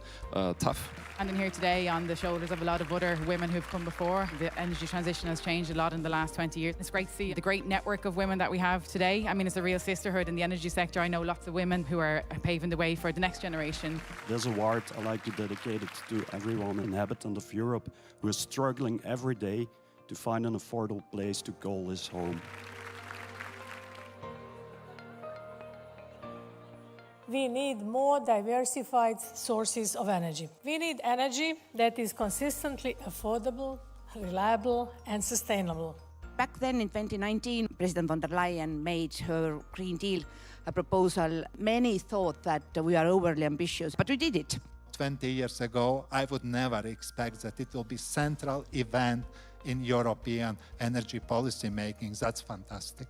tough. And I'm here today on the shoulders of a lot of other women who've come before. The energy transition has changed a lot in the last 20 years. It's great to see the great network of women that we have today. I mean, it's a real sisterhood in the energy sector. I know lots of women who are paving the way for the next generation. This award I like to dedicate it to everyone inhabitant of Europe who is struggling every day to find an affordable place to call his home. We need more diversified sources of energy. We need energy that is consistently affordable, reliable, and sustainable. Back then in 2019, President von der Leyen made her Green Deal a proposal. Many thought that we are overly ambitious, but we did it. 20 years ago, I would never expect that it will be central event in European energy policy making. That's fantastic.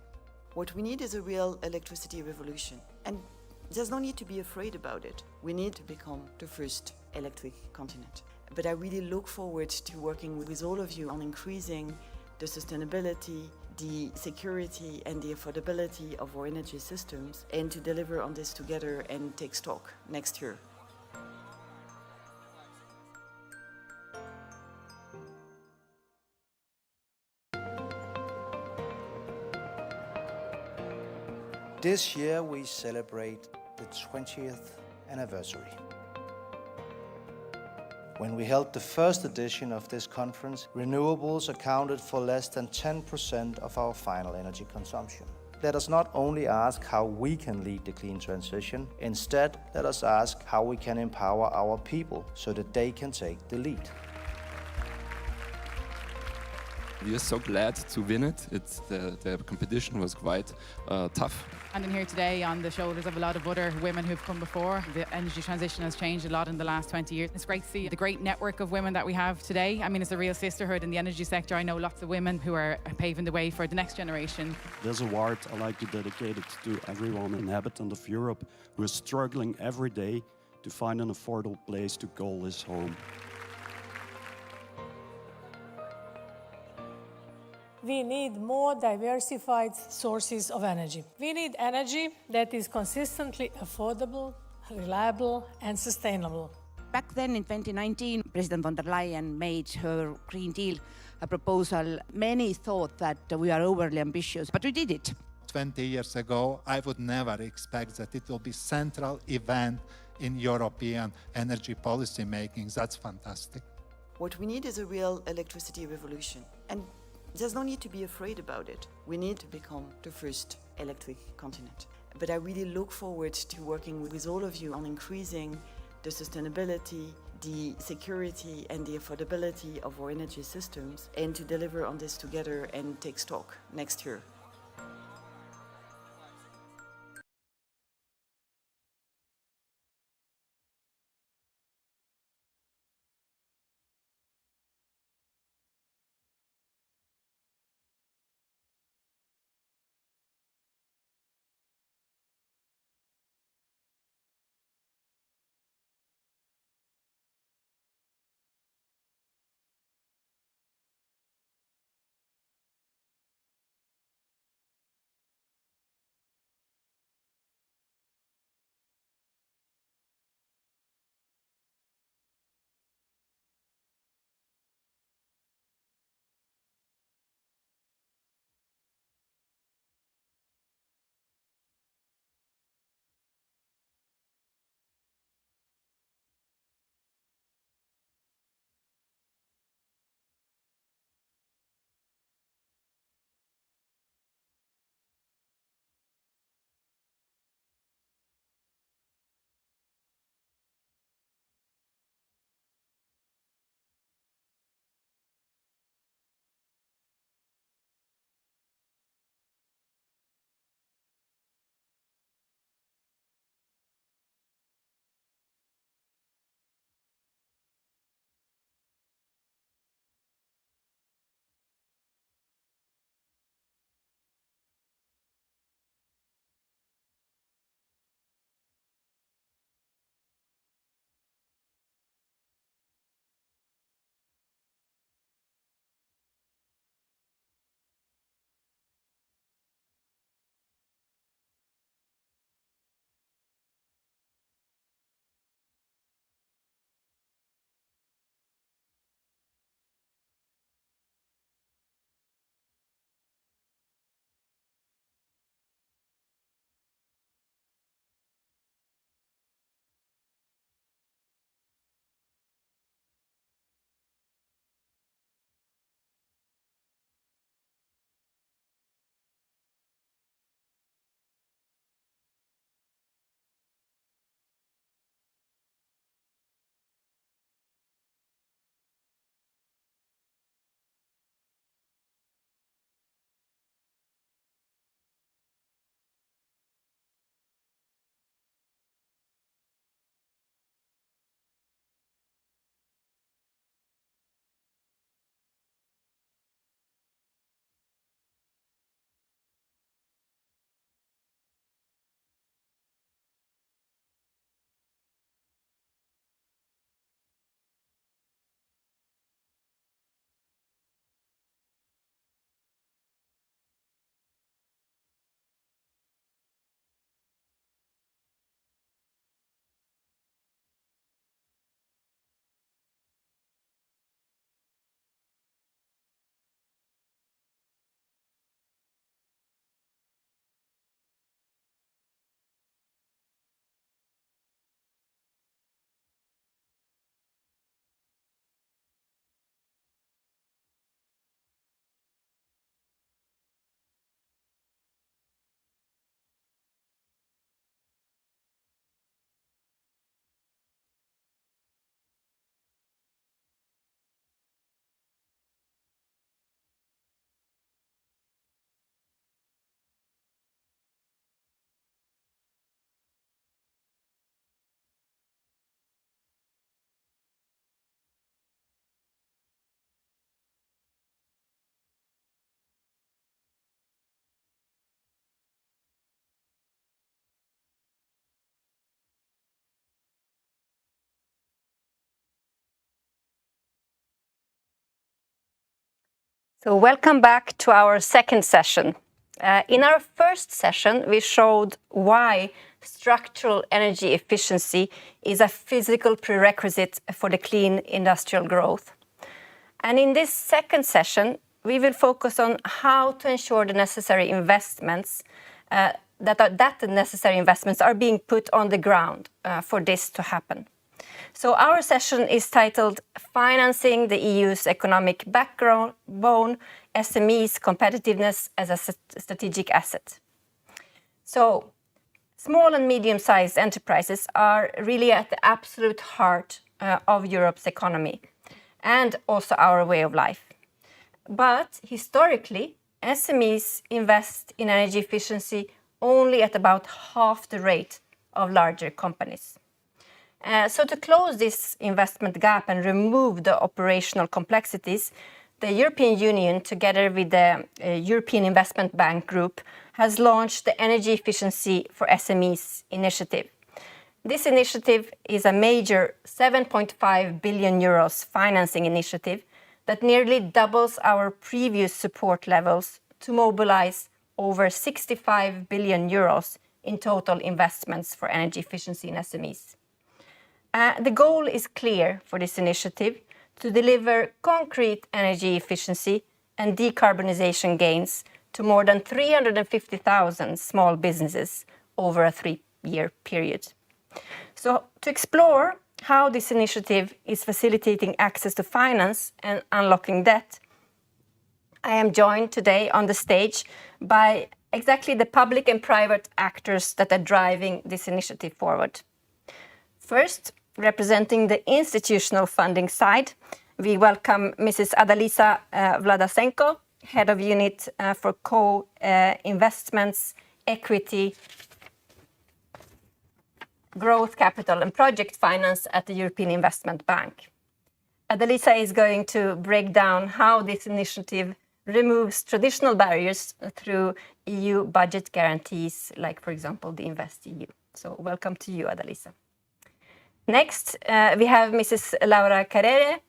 What we need is a real electricity revolution. And there's no need to be afraid about it. We need to become the first electric continent. But I really look forward to working with all of you on increasing the sustainability, the security and the affordability of our energy systems, and to deliver on this together and take stock next year. This year we celebrate the 20th anniversary. When we held the first edition of this conference, renewables accounted for less than 10% of our final energy consumption. Let us not only ask how we can lead the clean transition, instead let us ask how we can empower our people so that they can take the lead. We are so glad to win it. The competition was quite tough. Standing here today on the shoulders of a lot of other women who've come before. The energy transition has changed a lot in the last 20 years. It's great to see the great network of women that we have today. I mean, it's a real sisterhood in the energy sector. I know lots of women who are paving the way for the next generation. This award I like to dedicate it to everyone inhabitant of Europe who is struggling every day to find an affordable place to call his home. We need more diversified sources of energy. We need energy that is consistently affordable, reliable, and sustainable. Back then in 2019, President von der Leyen made her Green Deal a proposal. Many thought that we are overly ambitious, but we did it. 20 years ago, I would never expect that it will be central event in European energy policy making. That's fantastic. What we need is a real electricity revolution. And there's no need to be afraid about it. We need to become the first electric continent. But I really look forward to working with all of you on increasing the sustainability, the security and the affordability of our energy systems, and to deliver on this together and take stock next year. So welcome back to our second session. In our first session, we showed why structural energy efficiency is a physical prerequisite for the clean industrial growth. And in this second session, we will focus on how to ensure the necessary investments, that the necessary investments are being put on the ground for this to happen. So our session is titled Financing the EU's Economic Backbone, SMEs Competitiveness as a Strategic Asset. So small and medium-sized enterprises are really at the absolute heart of Europe's economy and also our way of life. But historically, SMEs invest in energy efficiency only at about half the rate of larger companies. So to close this investment gap and remove the operational complexities, the European Union, together with the European Investment Bank Group, has launched the Energy Efficiency for SMEs initiative. This initiative is a major 7.5 billion euros financing initiative that nearly doubles our previous support levels to mobilize over 65 billion euros in total investments for energy efficiency in SMEs. The goal is clear for this initiative: to deliver concrete energy efficiency and decarbonization gains to more than 350,000 small businesses over a 3-year period. So to explore how this initiative is facilitating access to finance and unlocking debt, I am joined today on the stage by exactly the public and private actors that are driving this initiative forward. First, representing the institutional funding side, we welcome Mrs. Adalisa Vladasenko, Head of Unit for Co-Investments, Equity, Growth Capital and Project Finance at the European Investment Bank. Adalisa is going to break down how this initiative removes traditional barriers through EU budget guarantees, like, for example, the InvestEU. So welcome to you, Adalisa. Next, we have Mrs. Laura Carrere,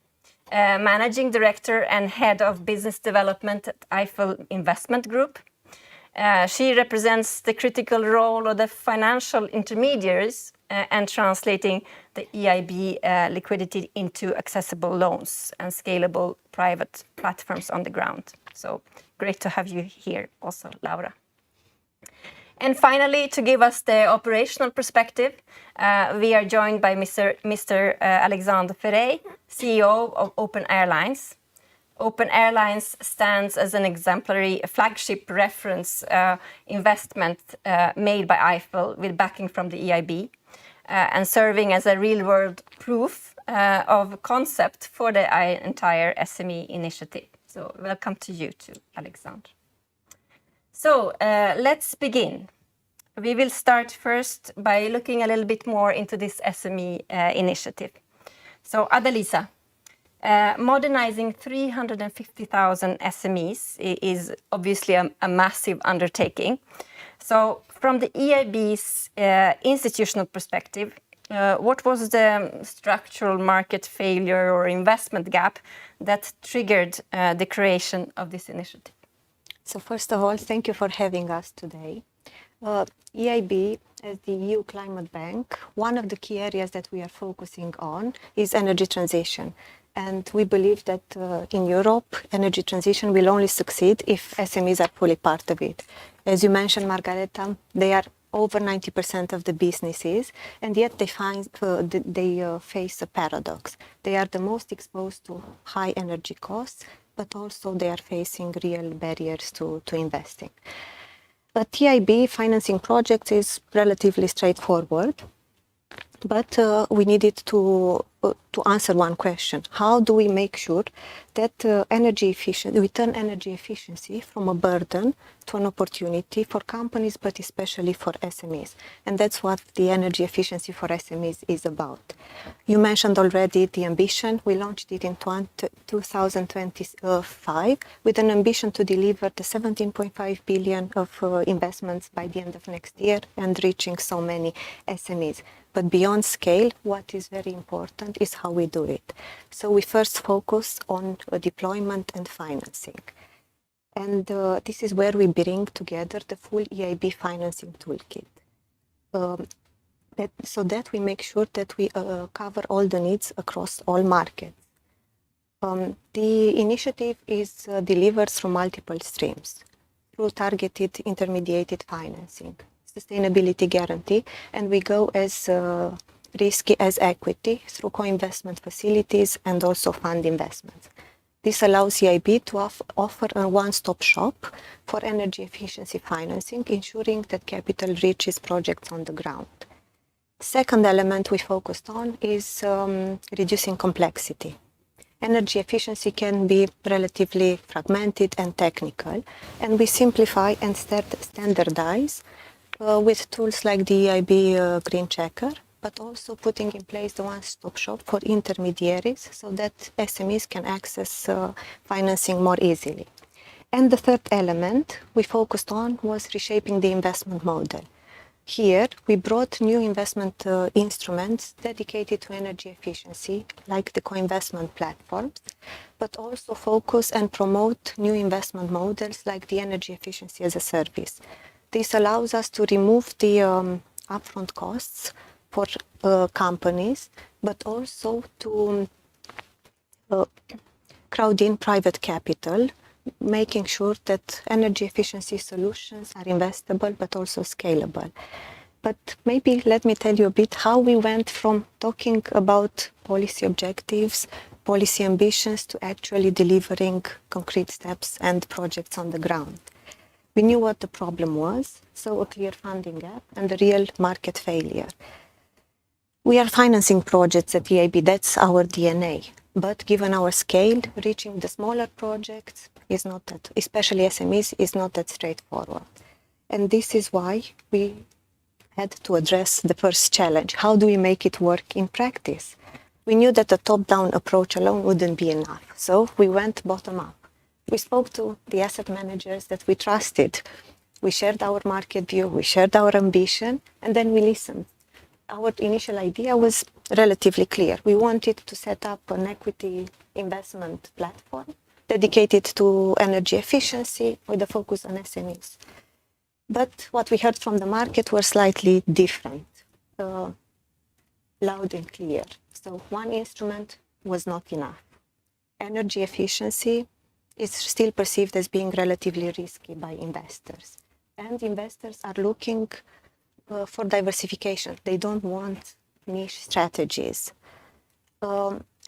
Managing Director and Head of Business Development at Eiffel Investment Group. She represents the critical role of the financial intermediaries and translating the EIB liquidity into accessible loans and scalable private platforms on the ground. So great to have you here also, Laura. And finally, to give us the operational perspective, we are joined by Mr. Alexandre Ferré, CEO of Open Airlines. Open Airlines stands as an exemplary flagship reference investment made by Eiffel with backing from the EIB and serving as a real-world proof of concept for the entire SME initiative. So welcome to you too, Alexandre. So let's begin. We will start first by looking a little bit more into this SME initiative. So Adalisa, modernizing 350,000 SMEs is obviously a massive undertaking. So from the EIB's institutional perspective, what was the structural market failure or investment gap that triggered the creation of this initiative? So first of all, thank you for having us today. EIB, as the EU Climate Bank, one of the key areas that we are focusing on is energy transition. And we believe that in Europe, energy transition will only succeed if SMEs are fully part of it. As you mentioned, Margareta, they are over 90% of the businesses, and yet they face a paradox. They are the most exposed to high energy costs, but also they are facing real barriers to investing. But EIB financing projects is relatively straightforward, but we needed to answer one question. How do we make sure that we turn energy efficiency from a burden to an opportunity for companies, but especially for SMEs? And that's what the energy efficiency for SMEs is about. You mentioned already the ambition. We launched it in 2025 with an ambition to deliver the 17.5 billion of investments by the end of next year and reaching so many SMEs. But beyond scale, what is very important is how we do it. So we first focus on deployment and financing. And this is where we bring together the full EIB financing toolkit. So that we make sure that we cover all the needs across all markets. The initiative is delivered through multiple streams, through targeted intermediated financing, sustainability guarantee, and we go as risky as equity through co-investment facilities and also fund investments. This allows EIB to offer a one-stop shop for energy efficiency financing, ensuring that capital reaches projects on the ground. Second element we focused on is reducing complexity. Energy efficiency can be relatively fragmented and technical, and we simplify and standardize with tools like the EIB Green Checker, but also putting in place the one-stop shop for intermediaries so that SMEs can access financing more easily. And the third element we focused on was reshaping the investment model. Here, we brought new investment instruments dedicated to energy efficiency, like the co-investment platforms, but also focus and promote new investment models like the energy efficiency as a service. This allows us to remove the upfront costs for companies, but also to crowd in private capital, making sure that energy efficiency solutions are investable but also scalable. But maybe let me tell you a bit how we went from talking about policy objectives, policy ambitions, to actually delivering concrete steps and projects on the ground. We knew what the problem was, so a clear funding gap and a real market failure. We are financing projects at EIB, that's our DNA. But given our scale, reaching the smaller projects is not that, especially SMEs, is not that straightforward. And this is why we had to address the first challenge. How do we make it work in practice? We knew that a top-down approach alone wouldn't be enough, so we went bottom-up. We spoke to the asset managers that we trusted. We shared our market view, we shared our ambition, and then we listened. Our initial idea was relatively clear. We wanted to set up an equity investment platform dedicated to energy efficiency with a focus on SMEs. But what we heard from the market were slightly different, loud and clear. So one instrument was not enough. Energy efficiency is still perceived as being relatively risky by investors. And investors are looking for diversification. They don't want niche strategies.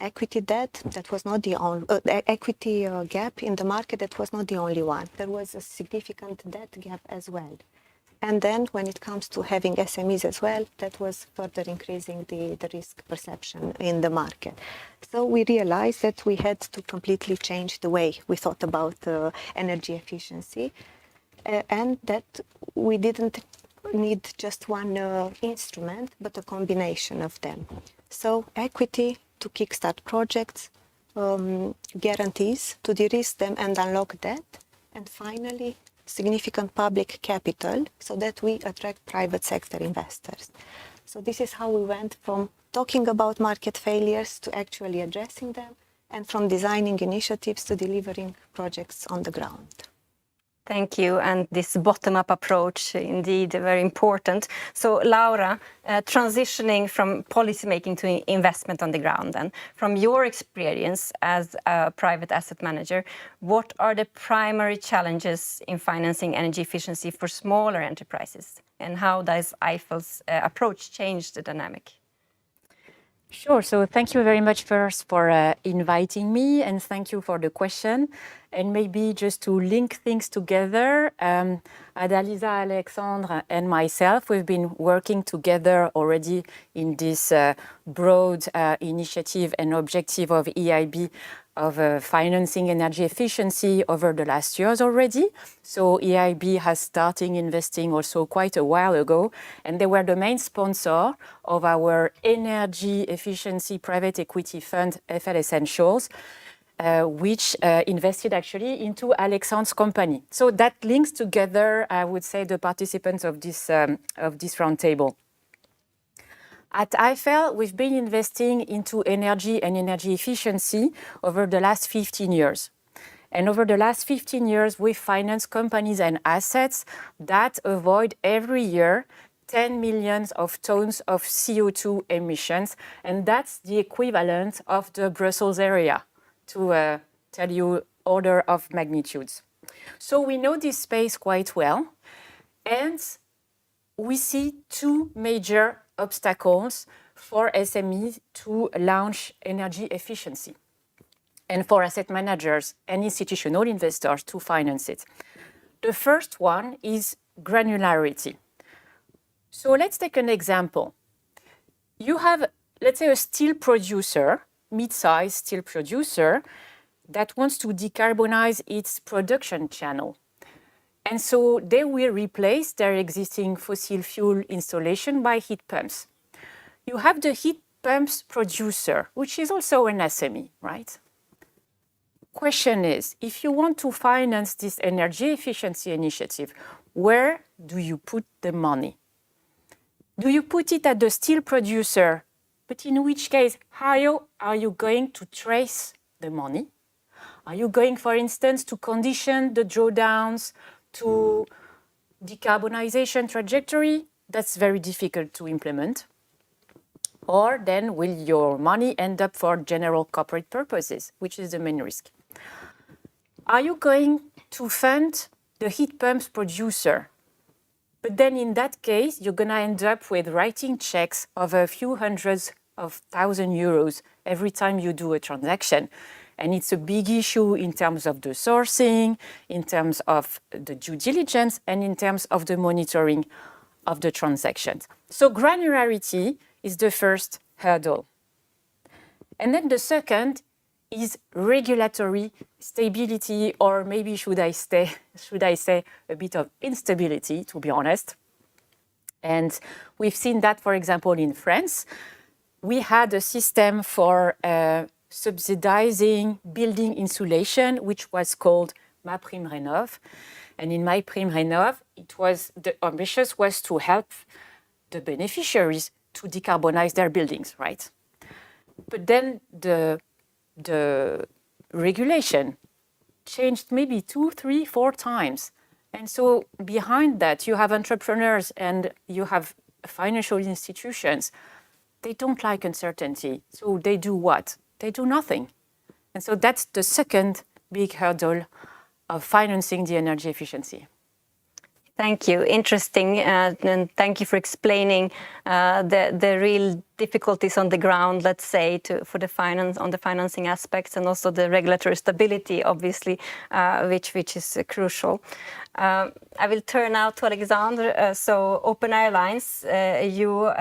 Equity debt, that was not the only, equity gap in the market, that was not the only one. There was a significant debt gap as well. And then when it comes to having SMEs as well, that was further increasing the risk perception in the market. So we realized that we had to completely change the way we thought about energy efficiency, and that we didn't need just one instrument, but a combination of them. So equity to kickstart projects, guarantees to de-risk them and unlock debt, and finally, significant public capital so that we attract private sector investors. So this is how we went from talking about market failures to actually addressing them, and from designing initiatives to delivering projects on the ground. Thank you. And this bottom-up approach, indeed, very important. So, Laura, transitioning from policymaking to investment on the ground, and from your experience as a private asset manager, what are the primary challenges in financing energy efficiency for smaller enterprises? And how does Eiffel's approach change the dynamic? Sure. So thank you very much first for inviting me, and thank you for the question. And maybe just to link things together, Adalisa, Alexandre, and myself, we've been working together already in this broad initiative and objective of EIB of financing energy efficiency over the last years already. So EIB has started investing also quite a while ago, and they were the main sponsor of our energy efficiency private equity fund, FL Essentials, which invested actually into Alexandre's company. So that links together, I would say, the participants of this roundtable. At Eiffel, we've been investing into energy and energy efficiency over the last 15 years. And over the last 15 years, we finance companies and assets that avoid every year 10 million of tons of CO2 emissions. And that's the equivalent of the Brussels area, to tell you order of magnitudes. So we know this space quite well. And we see two major obstacles for SMEs to launch energy efficiency, and for asset managers and institutional investors to finance it. The first one is granularity. So let's take an example. You have, let's say, a steel producer, mid-sized steel producer, that wants to decarbonize its production channel. And so they will replace their existing fossil fuel installation by heat pumps. You have the heat pumps producer, which is also an SME, right? Question is, if you want to finance this energy efficiency initiative, where do you put the money? Do you put it at the steel producer? But in which case, how are you going to trace the money? Are you going, for instance, to condition the drawdowns to decarbonization trajectory? That's very difficult to implement. Or then will your money end up for general corporate purposes, which is the main risk? Are you going to fund the heat pumps producer? But then in that case, you're going to end up with writing checks of a few hundreds of €1,000 every time you do a transaction. And it's a big issue in terms of the sourcing, in terms of the due diligence, and in terms of the monitoring of the transactions. So granularity is the first hurdle. And then the second is regulatory stability, or maybe should I say a bit of instability, to be honest. And we've seen that, for example, in France. We had a system for subsidizing building insulation, which was called MaPrimeRénov'. And in MaPrimeRénov', the ambition was to help the beneficiaries to decarbonize their buildings, right? But then the regulation changed maybe 2, 3, 4 times. And so behind that, you have entrepreneurs and you have financial institutions. They don't like uncertainty. So they do what? They do nothing. And so that's the second big hurdle of financing the energy efficiency. Thank you. Interesting, and thank you for explaining the real difficulties on the ground, let's say, for the financing aspects, and also the regulatory stability, obviously, which is crucial. I will turn now to Alexander. So, Open Airlines, you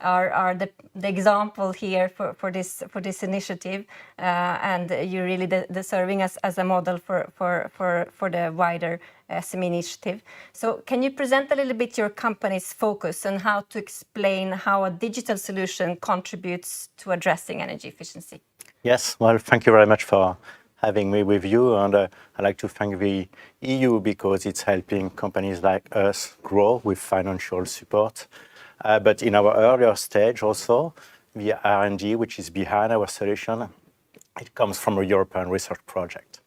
are the example here for this initiative, and you're really serving as a model for the wider SME initiative. So can you present a little bit your company's focus and how to explain how a digital solution contributes to addressing energy efficiency? Yes, well, thank you very much for having me with you, and I'd like to thank the EU because it's helping companies like us grow with financial support. But in our earlier stage also, the R&D, which is behind our solution, it comes from a European research project.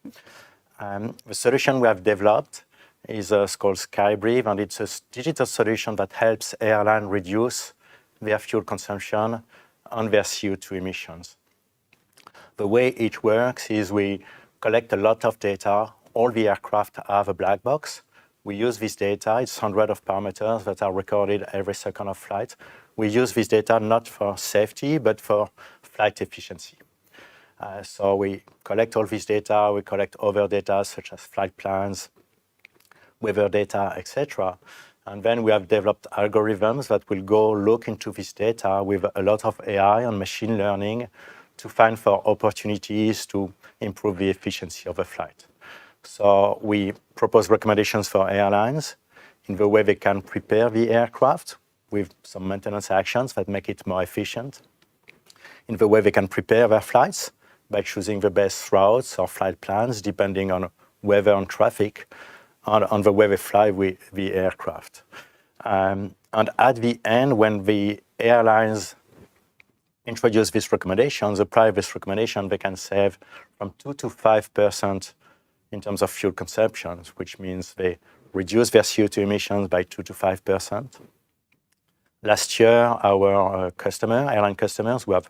The solution we have developed is called SkyBreathe, and it's a digital solution that helps airlines reduce their fuel consumption and their CO2 emissions. The way it works is we collect a lot of data. All the aircraft have a black box. We use this data, it's hundreds of parameters that are recorded every second of flight. We use this data not for safety, but for flight efficiency. So we collect all this data, we collect other data such as flight plans, weather data, etc. And then we have developed algorithms that will go look into this data with a lot of AI and machine learning to find for opportunities to improve the efficiency of a flight. So we propose recommendations for airlines in the way they can prepare the aircraft with some maintenance actions that make it more efficient, in the way they can prepare their flights by choosing the best routes or flight plans depending on weather and traffic, and on the way they fly with the aircraft. And at the end, when the airlines introduce these recommendations, apply this recommendation, they can save from 2 to 5% in terms of fuel consumption, which means they reduce their CO2 emissions by 2 to 5%. Last year, our airline customers, who have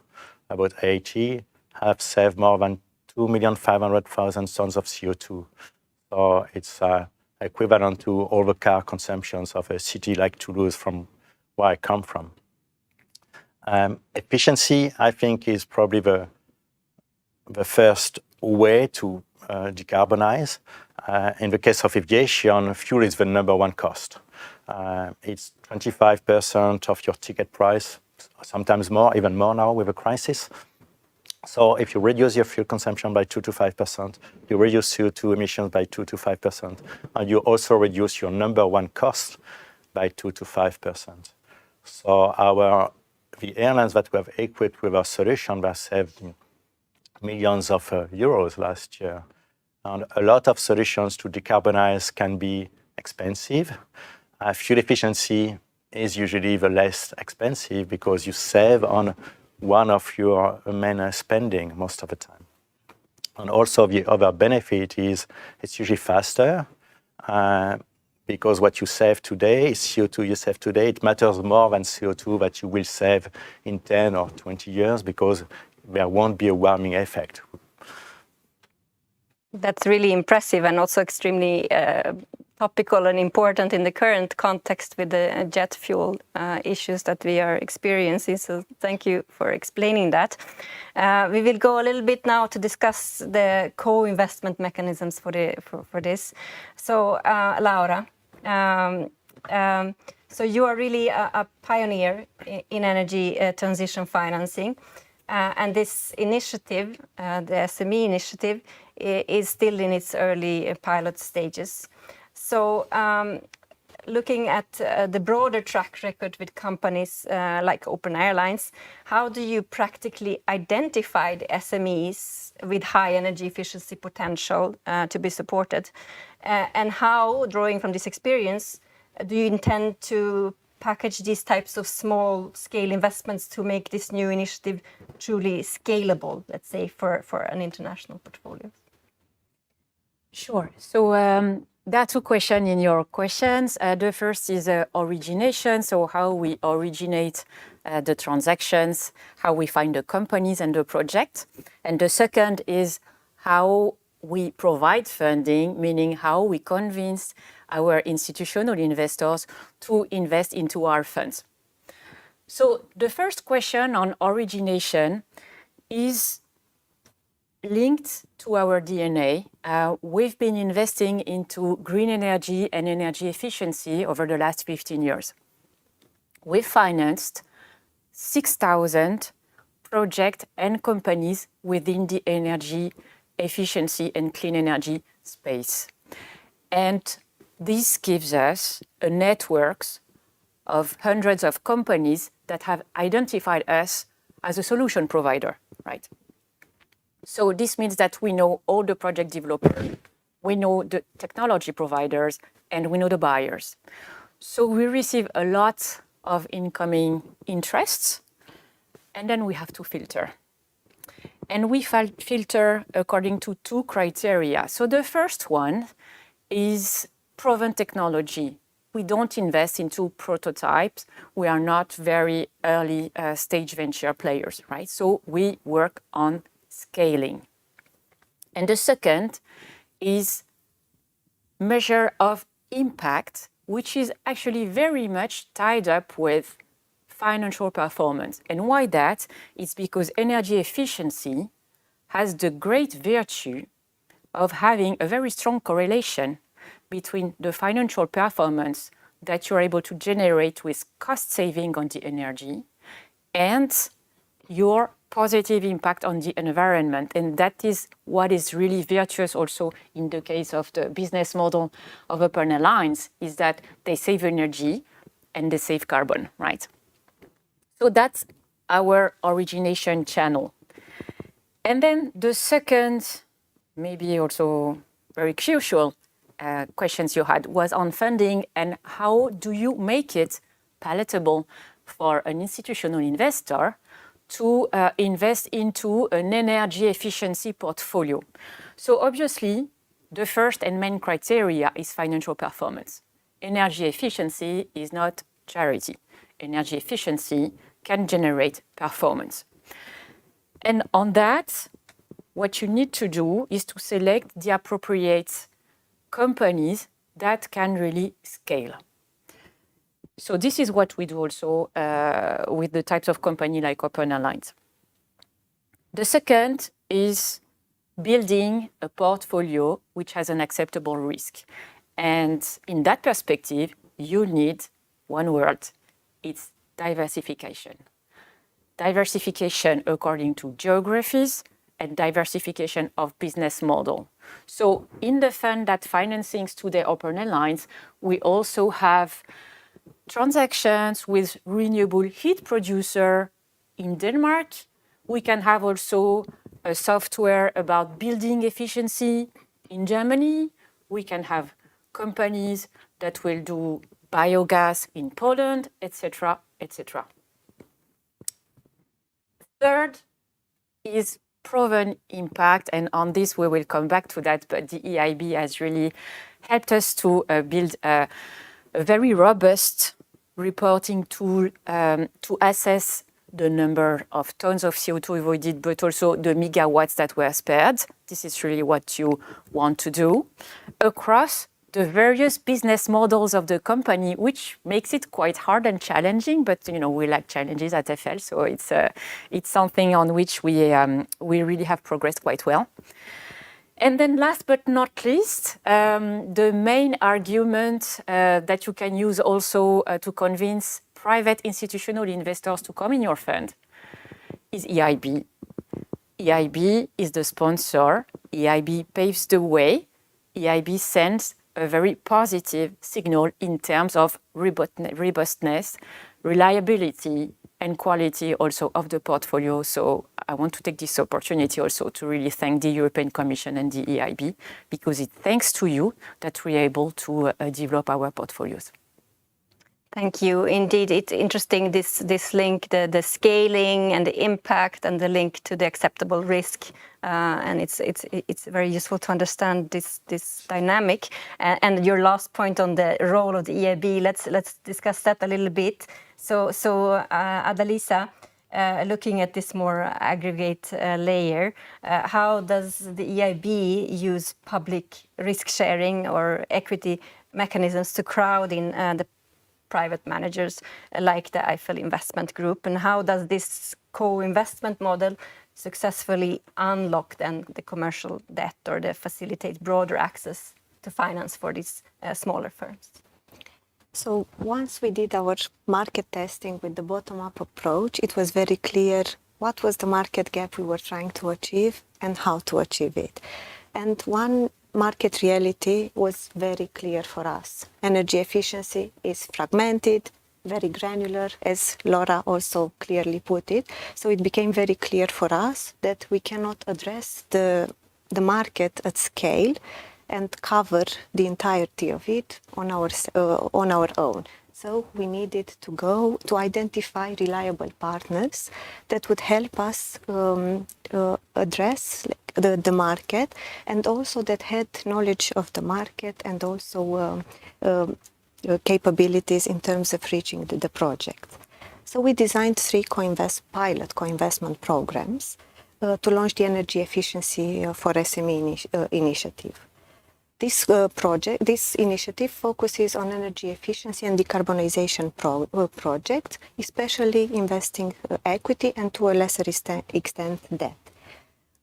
about 80, have saved more than 2,500,000 tons of CO2. So it's equivalent to all the car consumptions of a city like Toulouse, from where I come from. Efficiency, I think, is probably the first way to decarbonize. In the case of aviation, fuel is the number one cost. It's 25% of your ticket price, sometimes more, even more now with a crisis. So if you reduce your fuel consumption by 2 to 5%, you reduce CO2 emissions by 2 to 5%, and you also reduce your number one cost by 2 to 5%. So the airlines that we have equipped with our solution were saved millions of euros last year. And a lot of solutions to decarbonize can be expensive. Fuel efficiency is usually the less expensive because you save on one of your main spending most of the time. And also the other benefit is it's usually faster because what you save today is CO2 you save today. It matters more than CO2 that you will save in 10 or 20 years because there won't be a warming effect. That's really impressive and also extremely topical and important in the current context with the jet fuel issues that we are experiencing. So thank you for explaining that. We will go a little bit now to discuss the co-investment mechanisms for this. So Laura, so you are really a pioneer in energy transition financing. And this initiative, the SME initiative, is still in its early pilot stages. So looking at the broader track record with companies like Open Airlines, how do you practically identify the SMEs with high energy efficiency potential to be supported? And how, drawing from this experience, do you intend to package these types of small-scale investments to make this new initiative truly scalable, let's say, for an international portfolio? Sure. So there are two questions in your questions. The first is origination, so how we originate the transactions, how we find the companies and the project. And the second is how we provide funding, meaning how we convince our institutional investors to invest into our funds. So the first question on origination is linked to our DNA. We've been investing into green energy and energy efficiency over the last 15 years. We financed 6,000 projects and companies within the energy efficiency and clean energy space. And this gives us a network of hundreds of companies that have identified us as a solution provider, right? So this means that we know all the project developers, we know the technology providers, and we know the buyers. So we receive a lot of incoming interests, and then we have to filter. And we filter according to two criteria. So the first one is proven technology. We don't invest into prototypes. We are not very early stage venture players, right? So we work on scaling. And the second is measure of impact, which is actually very much tied up with financial performance. And why that? It's because energy efficiency has the great virtue of having a very strong correlation between the financial performance that you're able to generate with cost saving on the energy and your positive impact on the environment. And that is what is really virtuous also in the case of the business model of Open Airlines, is that they save energy and they save carbon, right? So that's our origination channel. And then the second, maybe also very crucial questions you had was on funding and how do you make it palatable for an institutional investor to invest into an energy efficiency portfolio. So obviously, the first and main criteria is financial performance. Energy efficiency is not charity. Energy efficiency can generate performance. And on that, what you need to do is to select the appropriate companies that can really scale. So this is what we do also with the types of company like Open Alliance. The second is building a portfolio which has an acceptable risk. And in that perspective, you need one word, it's diversification. Diversification according to geographies and diversification of business model. So in the fund that financings today Open Alliance, we also have transactions with renewable heat producer in Denmark. We can have also a software about building efficiency in Germany. We can have companies that will do biogas in Poland, etc., etc. Third is proven impact, and on this we will come back to that, but the EIB has really helped us to build a very robust reporting tool to assess the number of tons of CO2 avoided, but also the megawatts that were spared. This is really what you want to do across the various business models of the company, which makes it quite hard and challenging, but we like challenges at FL, so it's something on which we really have progressed quite well. And then last but not least, the main argument that you can use also to convince private institutional investors to come in your fund is EIB. EIB is the sponsor. EIB paves the way. EIB sends a very positive signal in terms of robustness, reliability, and quality also of the portfolio. So I want to take this opportunity also to really thank the European Commission and the EIB, because it's thanks to you that we're able to develop our portfolios. Thank you. Indeed, it's interesting, this link, the scaling and the impact and the link to the acceptable risk. And it's very useful to understand this dynamic. And your last point on the role of the EIB, let's discuss that a little bit. So Adalisa, looking at this more aggregate layer, how does the EIB use public risk sharing or equity mechanisms to crowd in the private managers like the Eiffel Investment Group, and how does this co-investment model successfully unlock then the commercial debt or facilitate broader access to finance for these smaller firms? So once we did our market testing with the bottom-up approach, it was very clear what was the market gap we were trying to achieve and how to achieve it. And one market reality was very clear for us. Energy efficiency is fragmented, very granular, as Laura also clearly put it. So it became very clear for us that we cannot address the market at scale and cover the entirety of it on our own. So we needed to go to identify reliable partners that would help us address the market, and also that had knowledge of the market and also capabilities in terms of reaching the project. So we designed 3 pilot co-investment programs to launch the energy efficiency for SME initiative. This initiative focuses on energy efficiency and decarbonization projects, especially investing equity and to a lesser extent debt.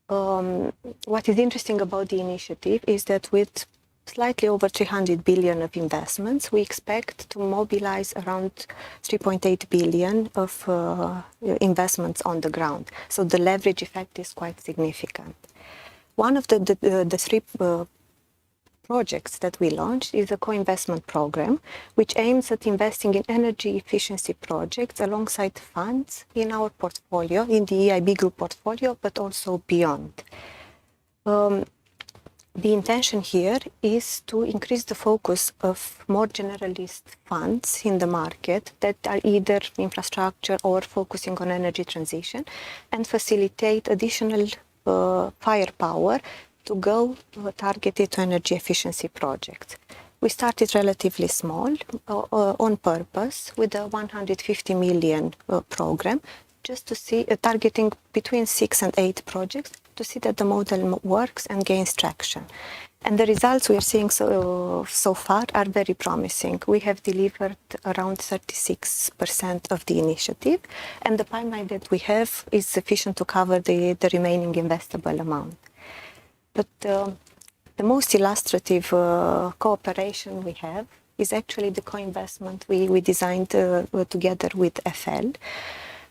What is interesting about the initiative is that with slightly over 300 billion of investments, we expect to mobilize around 3.8 billion of investments on the ground. So the leverage effect is quite significant. One of the 3 projects that we launched is a co-investment program, which aims at investing in energy efficiency projects alongside funds in our portfolio, in the EIB group portfolio, but also beyond. The intention here is to increase the focus of more generalist funds in the market that are either infrastructure or focusing on energy transition, and facilitate additional firepower to go targeted to energy efficiency projects. We started relatively small on purpose with a 150 million program, just to see targeting between 6 and 8 projects to see that the model works and gains traction. And the results we are seeing so far are very promising. We have delivered around 36% of the initiative, and the pipeline that we have is sufficient to cover the remaining investable amount. But the most illustrative cooperation we have is actually the co-investment we designed together with FL.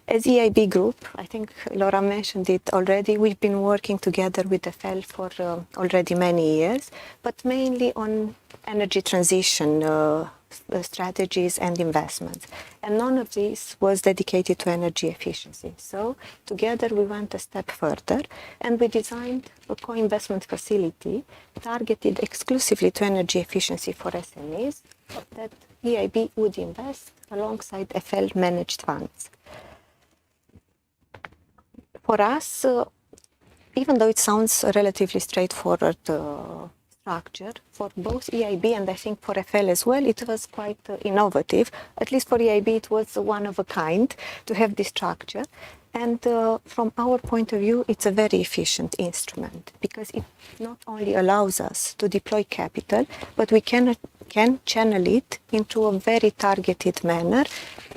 As EIB Group, I think Laura mentioned it already, we've been working together with FL for already many years, but mainly on energy transition strategies and investments. And none of this was dedicated to energy efficiency. So together we went a step further and we designed a co-investment facility targeted exclusively to energy efficiency for SMEs that EIB would invest alongside FL managed funds. For us, even though it sounds a relatively straightforward structure, for both EIB and I think for FL as well, it was quite innovative. At least for EIB, it was one of a kind to have this structure. And from our point of view, it's a very efficient instrument because it not only allows us to deploy capital, but we can channel it into a very targeted manner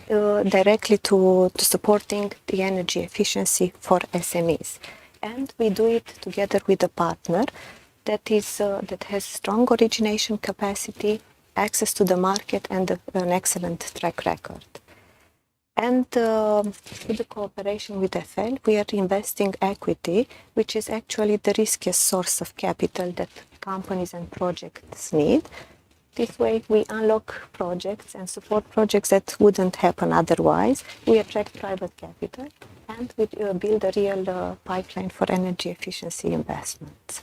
directly to supporting the energy efficiency for SMEs. And we do it together with a partner that has strong origination capacity, access to the market, and an excellent track record. And with the cooperation with FL, we are investing equity, which is actually the riskiest source of capital that companies and projects need. This way, we unlock projects and support projects that wouldn't happen otherwise. We attract private capital, and we build a real pipeline for energy efficiency investments.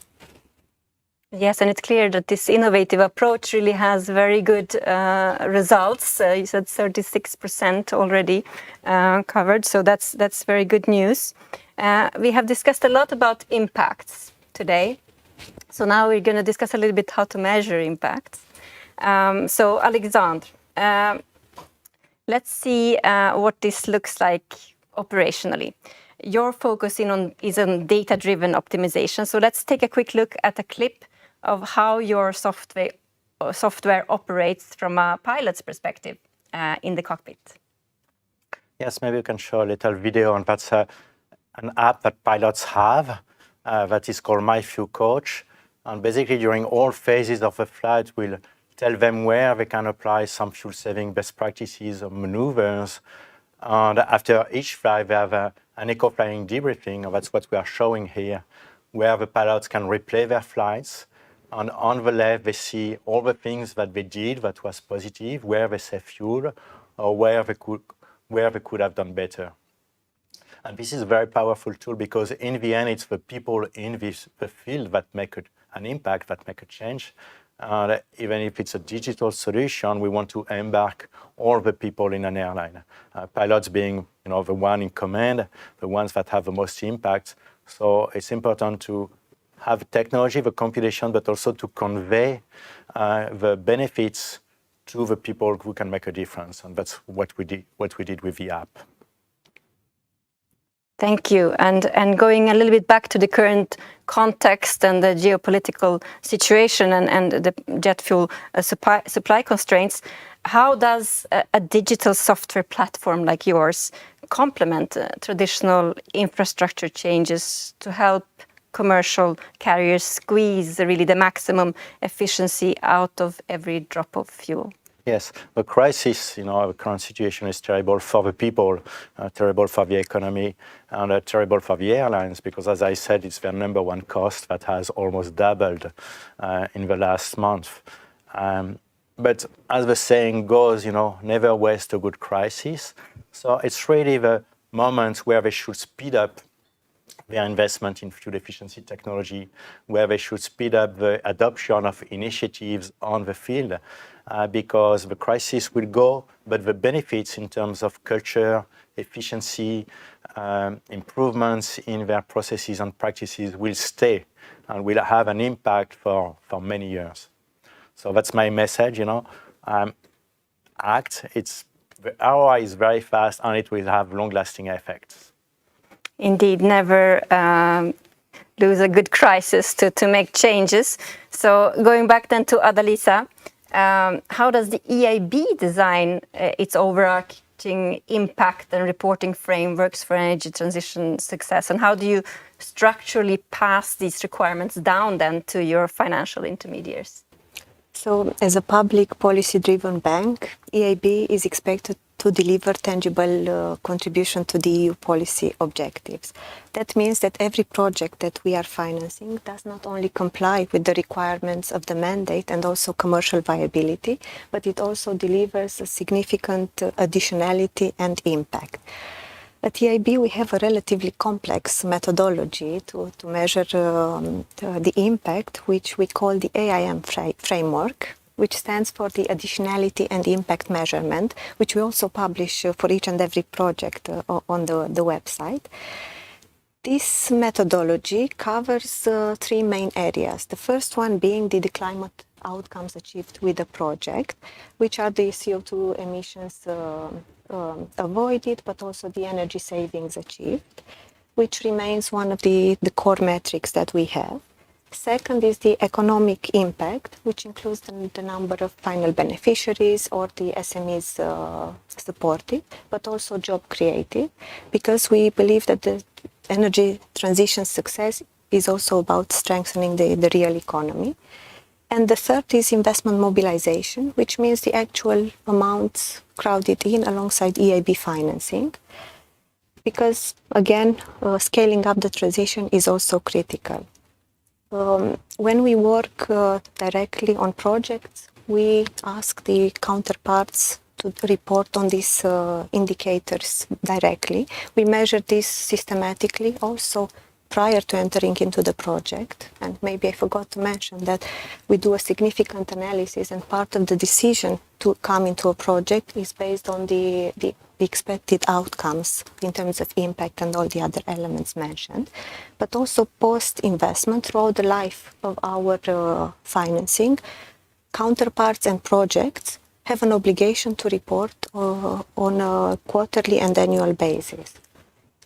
Yes, and it's clear that this innovative approach really has very good results. You said 36% already covered, so that's very good news. We have discussed a lot about impacts today. So now we're going to discuss a little bit how to measure impacts. So Alexandre, let's see what this looks like operationally. Your focus is on data-driven optimization. So let's take a quick look at a clip of how your software operates from a pilot's perspective in the cockpit. Yes, maybe you can show a little video, and that's an app that pilots have that is called My Fuel Coach. And basically, during all phases of a flight, we'll tell them where they can apply some fuel-saving best practices or maneuvers. And after each flight, we have an eco-flying debriefing, and that's what we are showing here, where the pilots can replay their flights. And on the left, they see all the things that they did that was positive, where they saved fuel, or where they could have done better. And this is a very powerful tool because in the end, it's the people in the field that make an impact, that make a change. Even if it's a digital solution, we want to embark all the people in an airline. Pilots being, the one in command, the ones that have the most impact. So it's important to have technology, the computation, but also to convey the benefits to the people who can make a difference. And that's what we did with the app. Thank you. And going a little bit back to the current context and the geopolitical situation and the jet fuel supply constraints, how does a digital software platform like yours complement traditional infrastructure changes to help commercial carriers squeeze really the maximum efficiency out of every drop of fuel? Yes, the crisis, the current situation is terrible for the people, terrible for the economy, and terrible for the airlines, because as I said, it's their number one cost that has almost doubled in the last month. But as the saying goes, never waste a good crisis. So it's really the moment where they should speed up their investment in fuel efficiency technology, where they should speed up the adoption of initiatives on the field, because the crisis will go, but the benefits in terms of culture, efficiency, improvements in their processes and practices will stay and will have an impact for many years. So that's my message, act. The ROI is very fast and it will have long-lasting effects. Indeed, never lose a good crisis to make changes. So going back then to Adalisa, how does the EIB design its overarching impact and reporting frameworks for energy transition success? And how do you structurally pass these requirements down then to your financial intermediaries? So, as a public policy-driven bank, EIB is expected to deliver tangible contribution to the EU policy objectives. That means that every project that we are financing does not only comply with the requirements of the mandate and also commercial viability, but it also delivers a significant additionality and impact. At EIB, we have a relatively complex methodology to measure the impact, which we call the AIM framework, which stands for the additionality and impact measurement, which we also publish for each and every project on the website. This methodology covers three main areas. The first one being the climate outcomes achieved with the project, which are the CO2 emissions avoided, but also the energy savings achieved, which remains one of the core metrics that we have. Second is the economic impact, which includes the number of final beneficiaries or the SMEs supported, but also job created, because we believe that the energy transition success is also about strengthening the real economy. And the third is investment mobilization, which means the actual amounts crowded in alongside EIB financing, because again, scaling up the transition is also critical. When we work directly on projects, we ask the counterparts to report on these indicators directly. We measure this systematically also prior to entering into the project. And maybe I forgot to mention that we do a significant analysis, and part of the decision to come into a project is based on the expected outcomes in terms of impact and all the other elements mentioned, but also post-investment throughout the life of our financing. Counterparts and projects have an obligation to report on a quarterly and annual basis.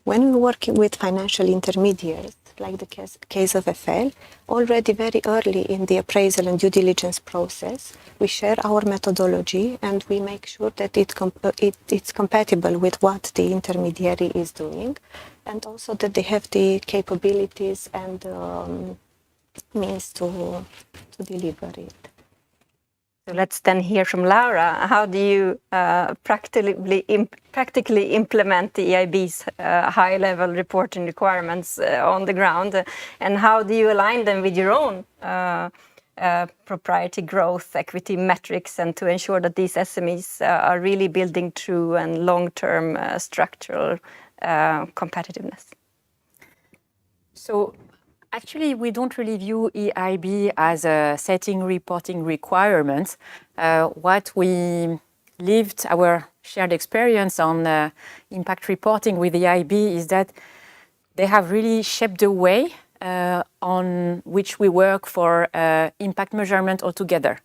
When we work with financial intermediaries, like the case of FL, already very early in the appraisal and due diligence process, we share our methodology and we make sure that it's compatible with what the intermediary is doing, and also that they have the capabilities and means to deliver it. So let's then hear from Laura. How do you practically implement the EIB's high-level reporting requirements on the ground, and how do you align them with your own proprietary growth equity metrics, and to ensure that these SMEs are really building true and long-term structural competitiveness? So actually, we don't really view EIB as setting reporting requirements. What we lived, our shared experience on impact reporting with EIB is that they have really shaped the way on which we work for impact measurement altogether.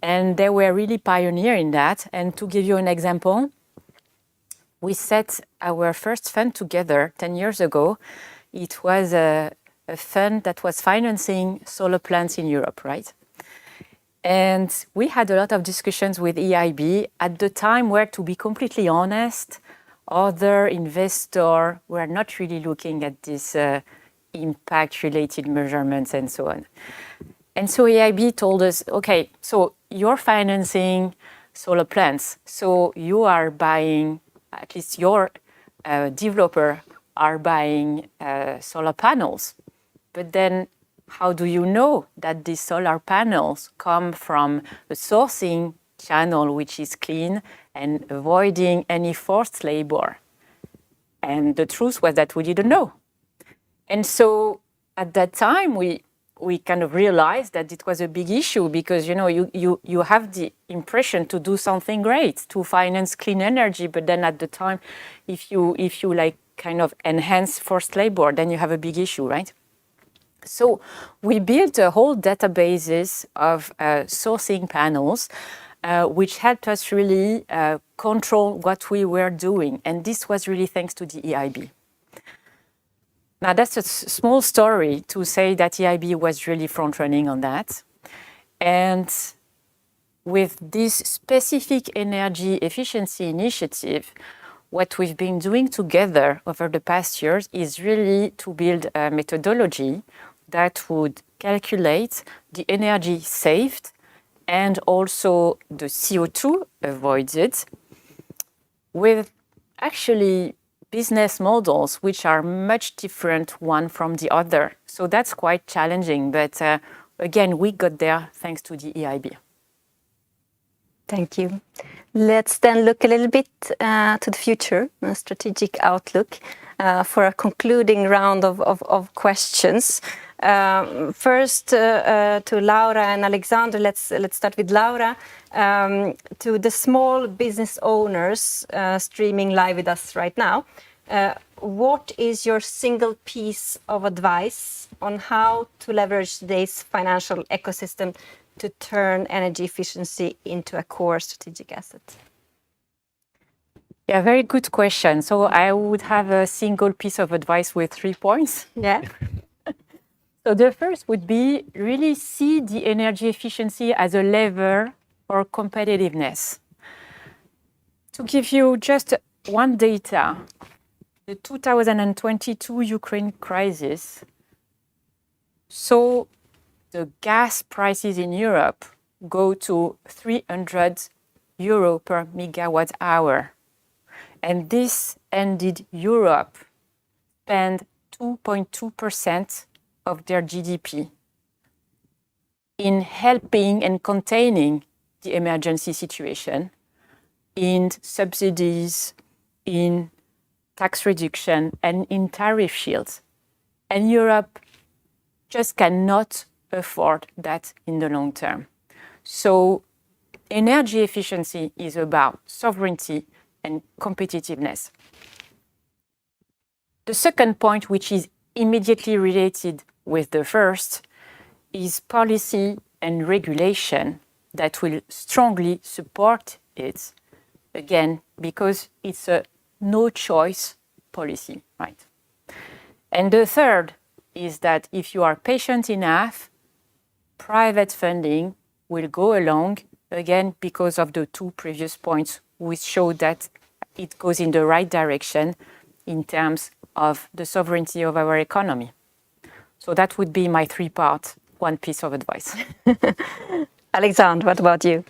And they were really pioneer in that. And to give you an example, we set our first fund together 10 years ago. It was a fund that was financing solar plants in Europe, right? And we had a lot of discussions with EIB at the time where, to be completely honest, other investors were not really looking at this impact-related measurements and so on. And so EIB told us, okay, so you're financing solar plants, so you are buying, at least your developer are buying solar panels. But then how do you know that these solar panels come from a sourcing channel which is clean and avoiding any forced labor? And the truth was that we didn't know. And so at that time, we kind of realized that it was a big issue, because you have the impression to do something great, to finance clean energy, but then at the time, if you like kind of enhance forced labor, then you have a big issue, right? So we built a whole databases of sourcing panels, which helped us really control what we were doing. And this was really thanks to the EIB. Now, that's a small story to say that EIB was really front-running on that. And with this specific energy efficiency initiative, what we've been doing together over the past years is really to build a methodology that would calculate the energy saved and also the CO2 avoided with actually business models which are much different one from the other. So that's quite challenging, but again, we got there thanks to the EIB. Thank you. Let's then look a little bit to the future, a strategic outlook for a concluding round of questions. First, to Laura and Alexander, let's start with Laura. To the small business owners streaming live with us right now, what is your single piece of advice on how to leverage today's financial ecosystem to turn energy efficiency into a core strategic asset? Yeah, very good question. So I would have a single piece of advice with 3 points. Yeah. So the first would be really see the energy efficiency as a lever for competitiveness. To give you just one data, the 2022 Ukraine crisis saw the gas prices in Europe go to 300 euro per megawatt hour. And this ended Europe spend 2.2% of their GDP in helping and containing the emergency situation, in subsidies, in tax reduction, and in tariff shields. And Europe just cannot afford that in the long term. So energy efficiency is about sovereignty and competitiveness. The second point, which is immediately related with the first, is policy and regulation that will strongly support it, again, because it's a no-choice policy, right? And the third is that if you are patient enough, private funding will go along, again, because of the 2 previous points, which show that it goes in the right direction in terms of the sovereignty of our economy. So that would be my 3-part, 1 piece of advice. Alexandre, what about you?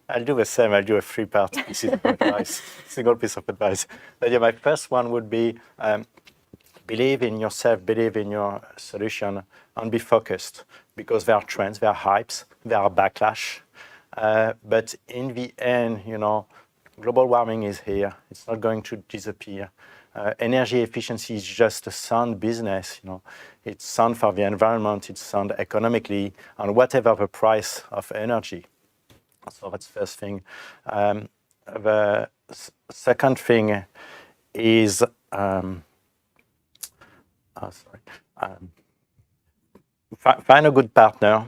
I'll do the same. I'll do a 3-part piece of advice, single piece of advice. But yeah, my first one would be believe in yourself, believe in your solution, and be focused, because there are trends, there are hypes, there are backlash. But in the end, you know, global warming is here. It's not going to disappear. Energy efficiency is just a sound business. You know, it's sound for the environment. It's sound economically, and whatever the price of energy. So that's the first thing. The second thing is find a good partner,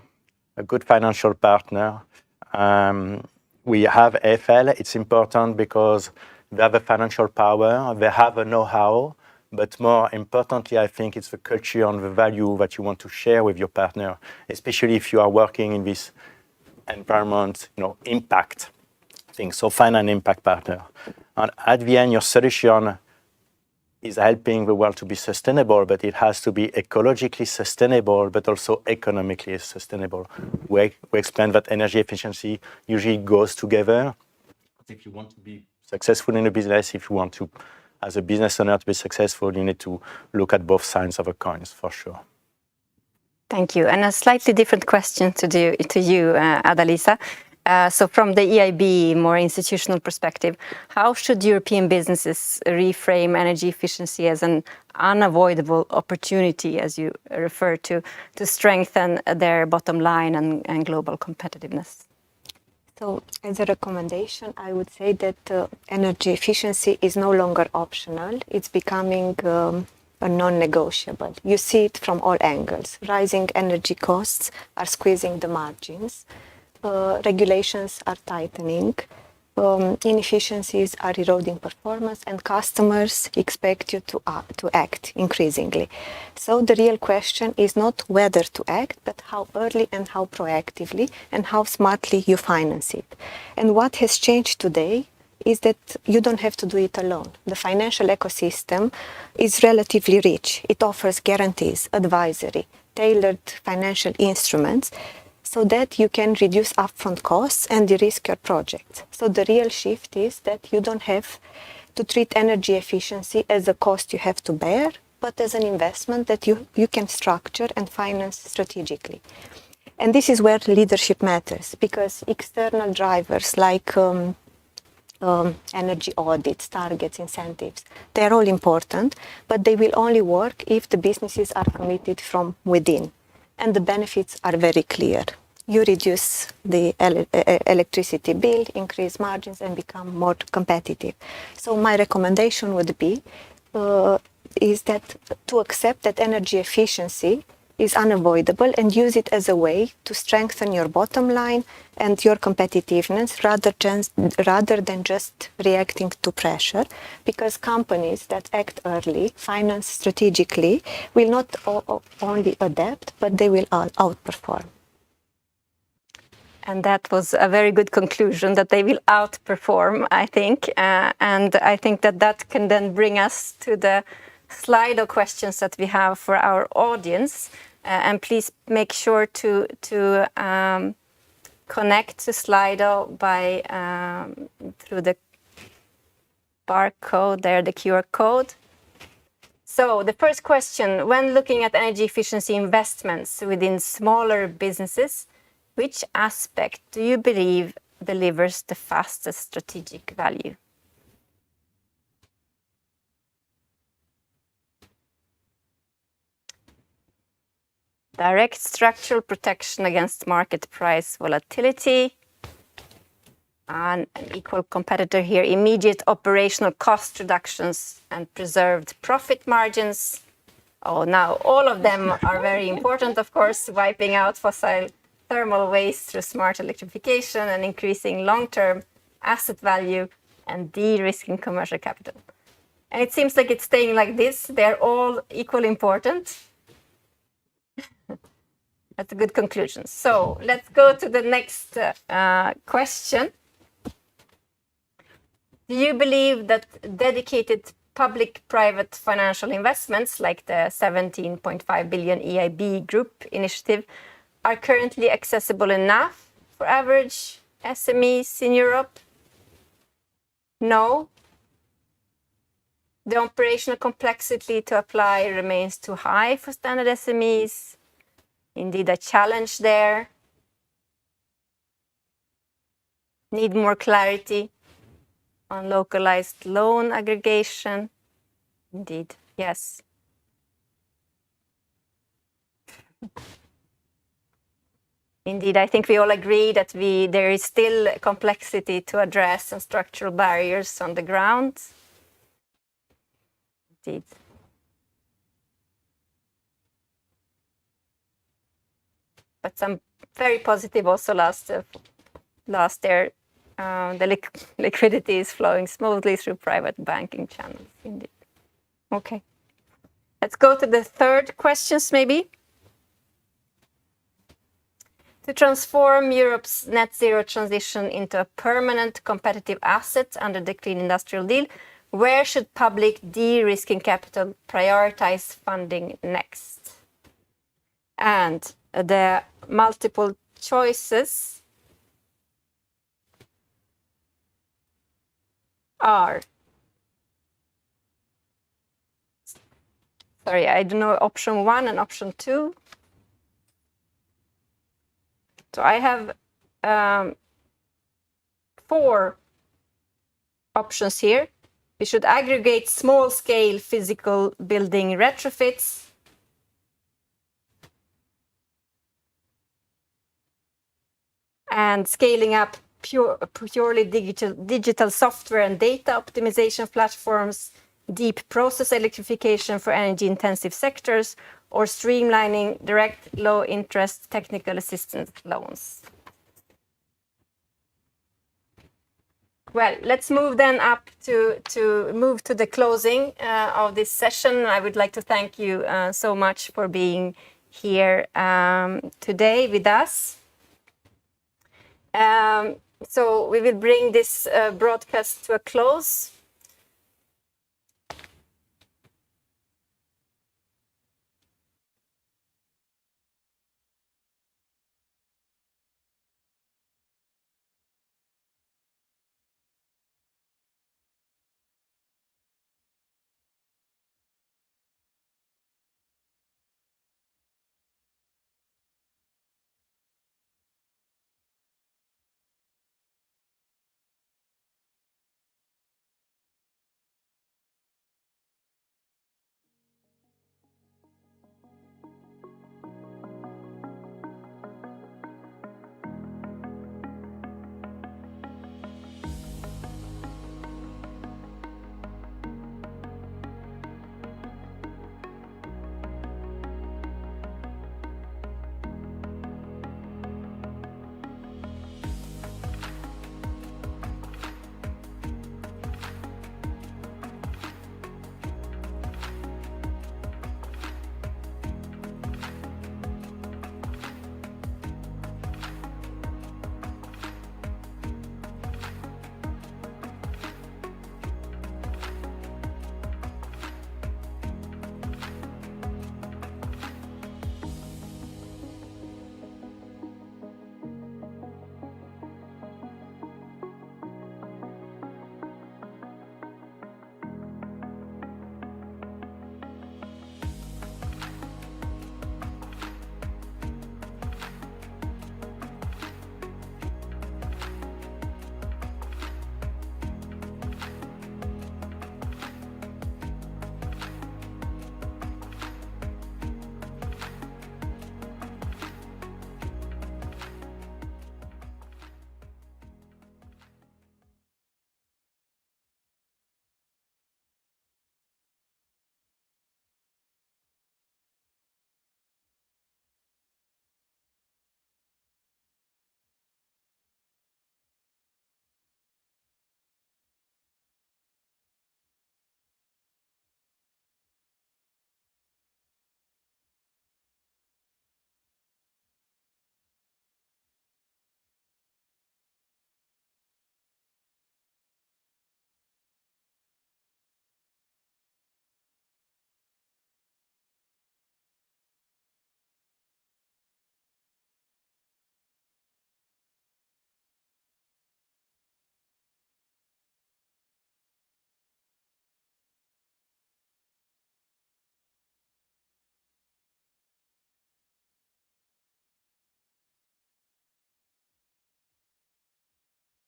a good financial partner. We have Eiffel. It's important because they have a financial power, they have a know-how, but more importantly, I think it's the culture and the value that you want to share with your partner, especially if you are working in this environment, you know, impact thing. So find an impact partner. And at the end, your solution is helping the world to be sustainable, but it has to be ecologically sustainable, but also economically sustainable. We explain that energy efficiency usually goes together. If you want to be successful in a business, if you want to, as a business owner, to be successful, you need to look at both sides of the coins, for sure. Thank you. And a slightly different question to you, Adalisa. So from the EIB, more institutional perspective, how should European businesses reframe energy efficiency as an unavoidable opportunity, as you refer to strengthen their bottom line and global competitiveness? So as a recommendation, I would say that energy efficiency is no longer optional. It's becoming non-negotiable. You see it from all angles. Rising energy costs are squeezing the margins. Regulations are tightening. Inefficiencies are eroding performance, and customers expect you to act increasingly. So the real question is not whether to act, but how early and how proactively and how smartly you finance it. And what has changed today is that you don't have to do it alone. The financial ecosystem is relatively rich. It offers guarantees, advisory, tailored financial instruments, so that you can reduce upfront costs and de-risk your project. So the real shift is that you don't have to treat energy efficiency as a cost you have to bear, but as an investment that you can structure and finance strategically. And this is where leadership matters, because external drivers like energy audits, targets, incentives, they're all important, but they will only work if the businesses are committed from within. And the benefits are very clear. You reduce the electricity bill, increase margins, and become more competitive. So my recommendation would be is that to accept that energy efficiency is unavoidable and use it as a way to strengthen your bottom line and your competitiveness rather than just reacting to pressure, because companies that act early, finance strategically, will not only adapt, but they will outperform. And that was a very good conclusion, that they will outperform, I think. And I think that can then bring us to the Slido questions that we have for our audience. And please make sure to connect to Slido by through the barcode there, the QR code. So the first question: when looking at energy efficiency investments within smaller businesses, which aspect do you believe delivers the fastest strategic value? Direct structural protection against market price volatility. And an equal competitor here, immediate operational cost reductions and preserved profit margins. Oh, now all of them are very important, of course, wiping out fossil thermal waste through smart electrification and increasing long-term asset value and de-risking commercial capital. And it seems like it's staying like this. They're all equally important. That's a good conclusion. So let's go to the next question. Do you believe that dedicated public-private financial investments, like the 17.5 billion EIB Group initiative, are currently accessible enough for average SMEs in Europe? No. The operational complexity to apply remains too high for standard SMEs. Indeed, a challenge there. Need more clarity on localized loan aggregation. Indeed, yes. Indeed, I think we all agree that there is still complexity to address and structural barriers on the ground. Indeed. But some very positive also last year. The liquidity is flowing smoothly through private banking channels. Indeed. Okay. Let's go to the third questions, maybe. To transform Europe's net zero transition into a permanent competitive asset under the Clean Industrial Deal, where should public de-risking capital prioritize funding next? And the multiple choices are, sorry, I don't know, option 1 and option 2. So I have 4 options here. We should aggregate small-scale physical building retrofits. And scaling up purely digital software and data optimization platforms deep process electrification for energy-intensive sectors, or streamlining direct low-interest technical assistance loans. Well, let's move then up to move to the closing of this session. I would like to thank you so much for being here today with us. So we will bring this broadcast to a close.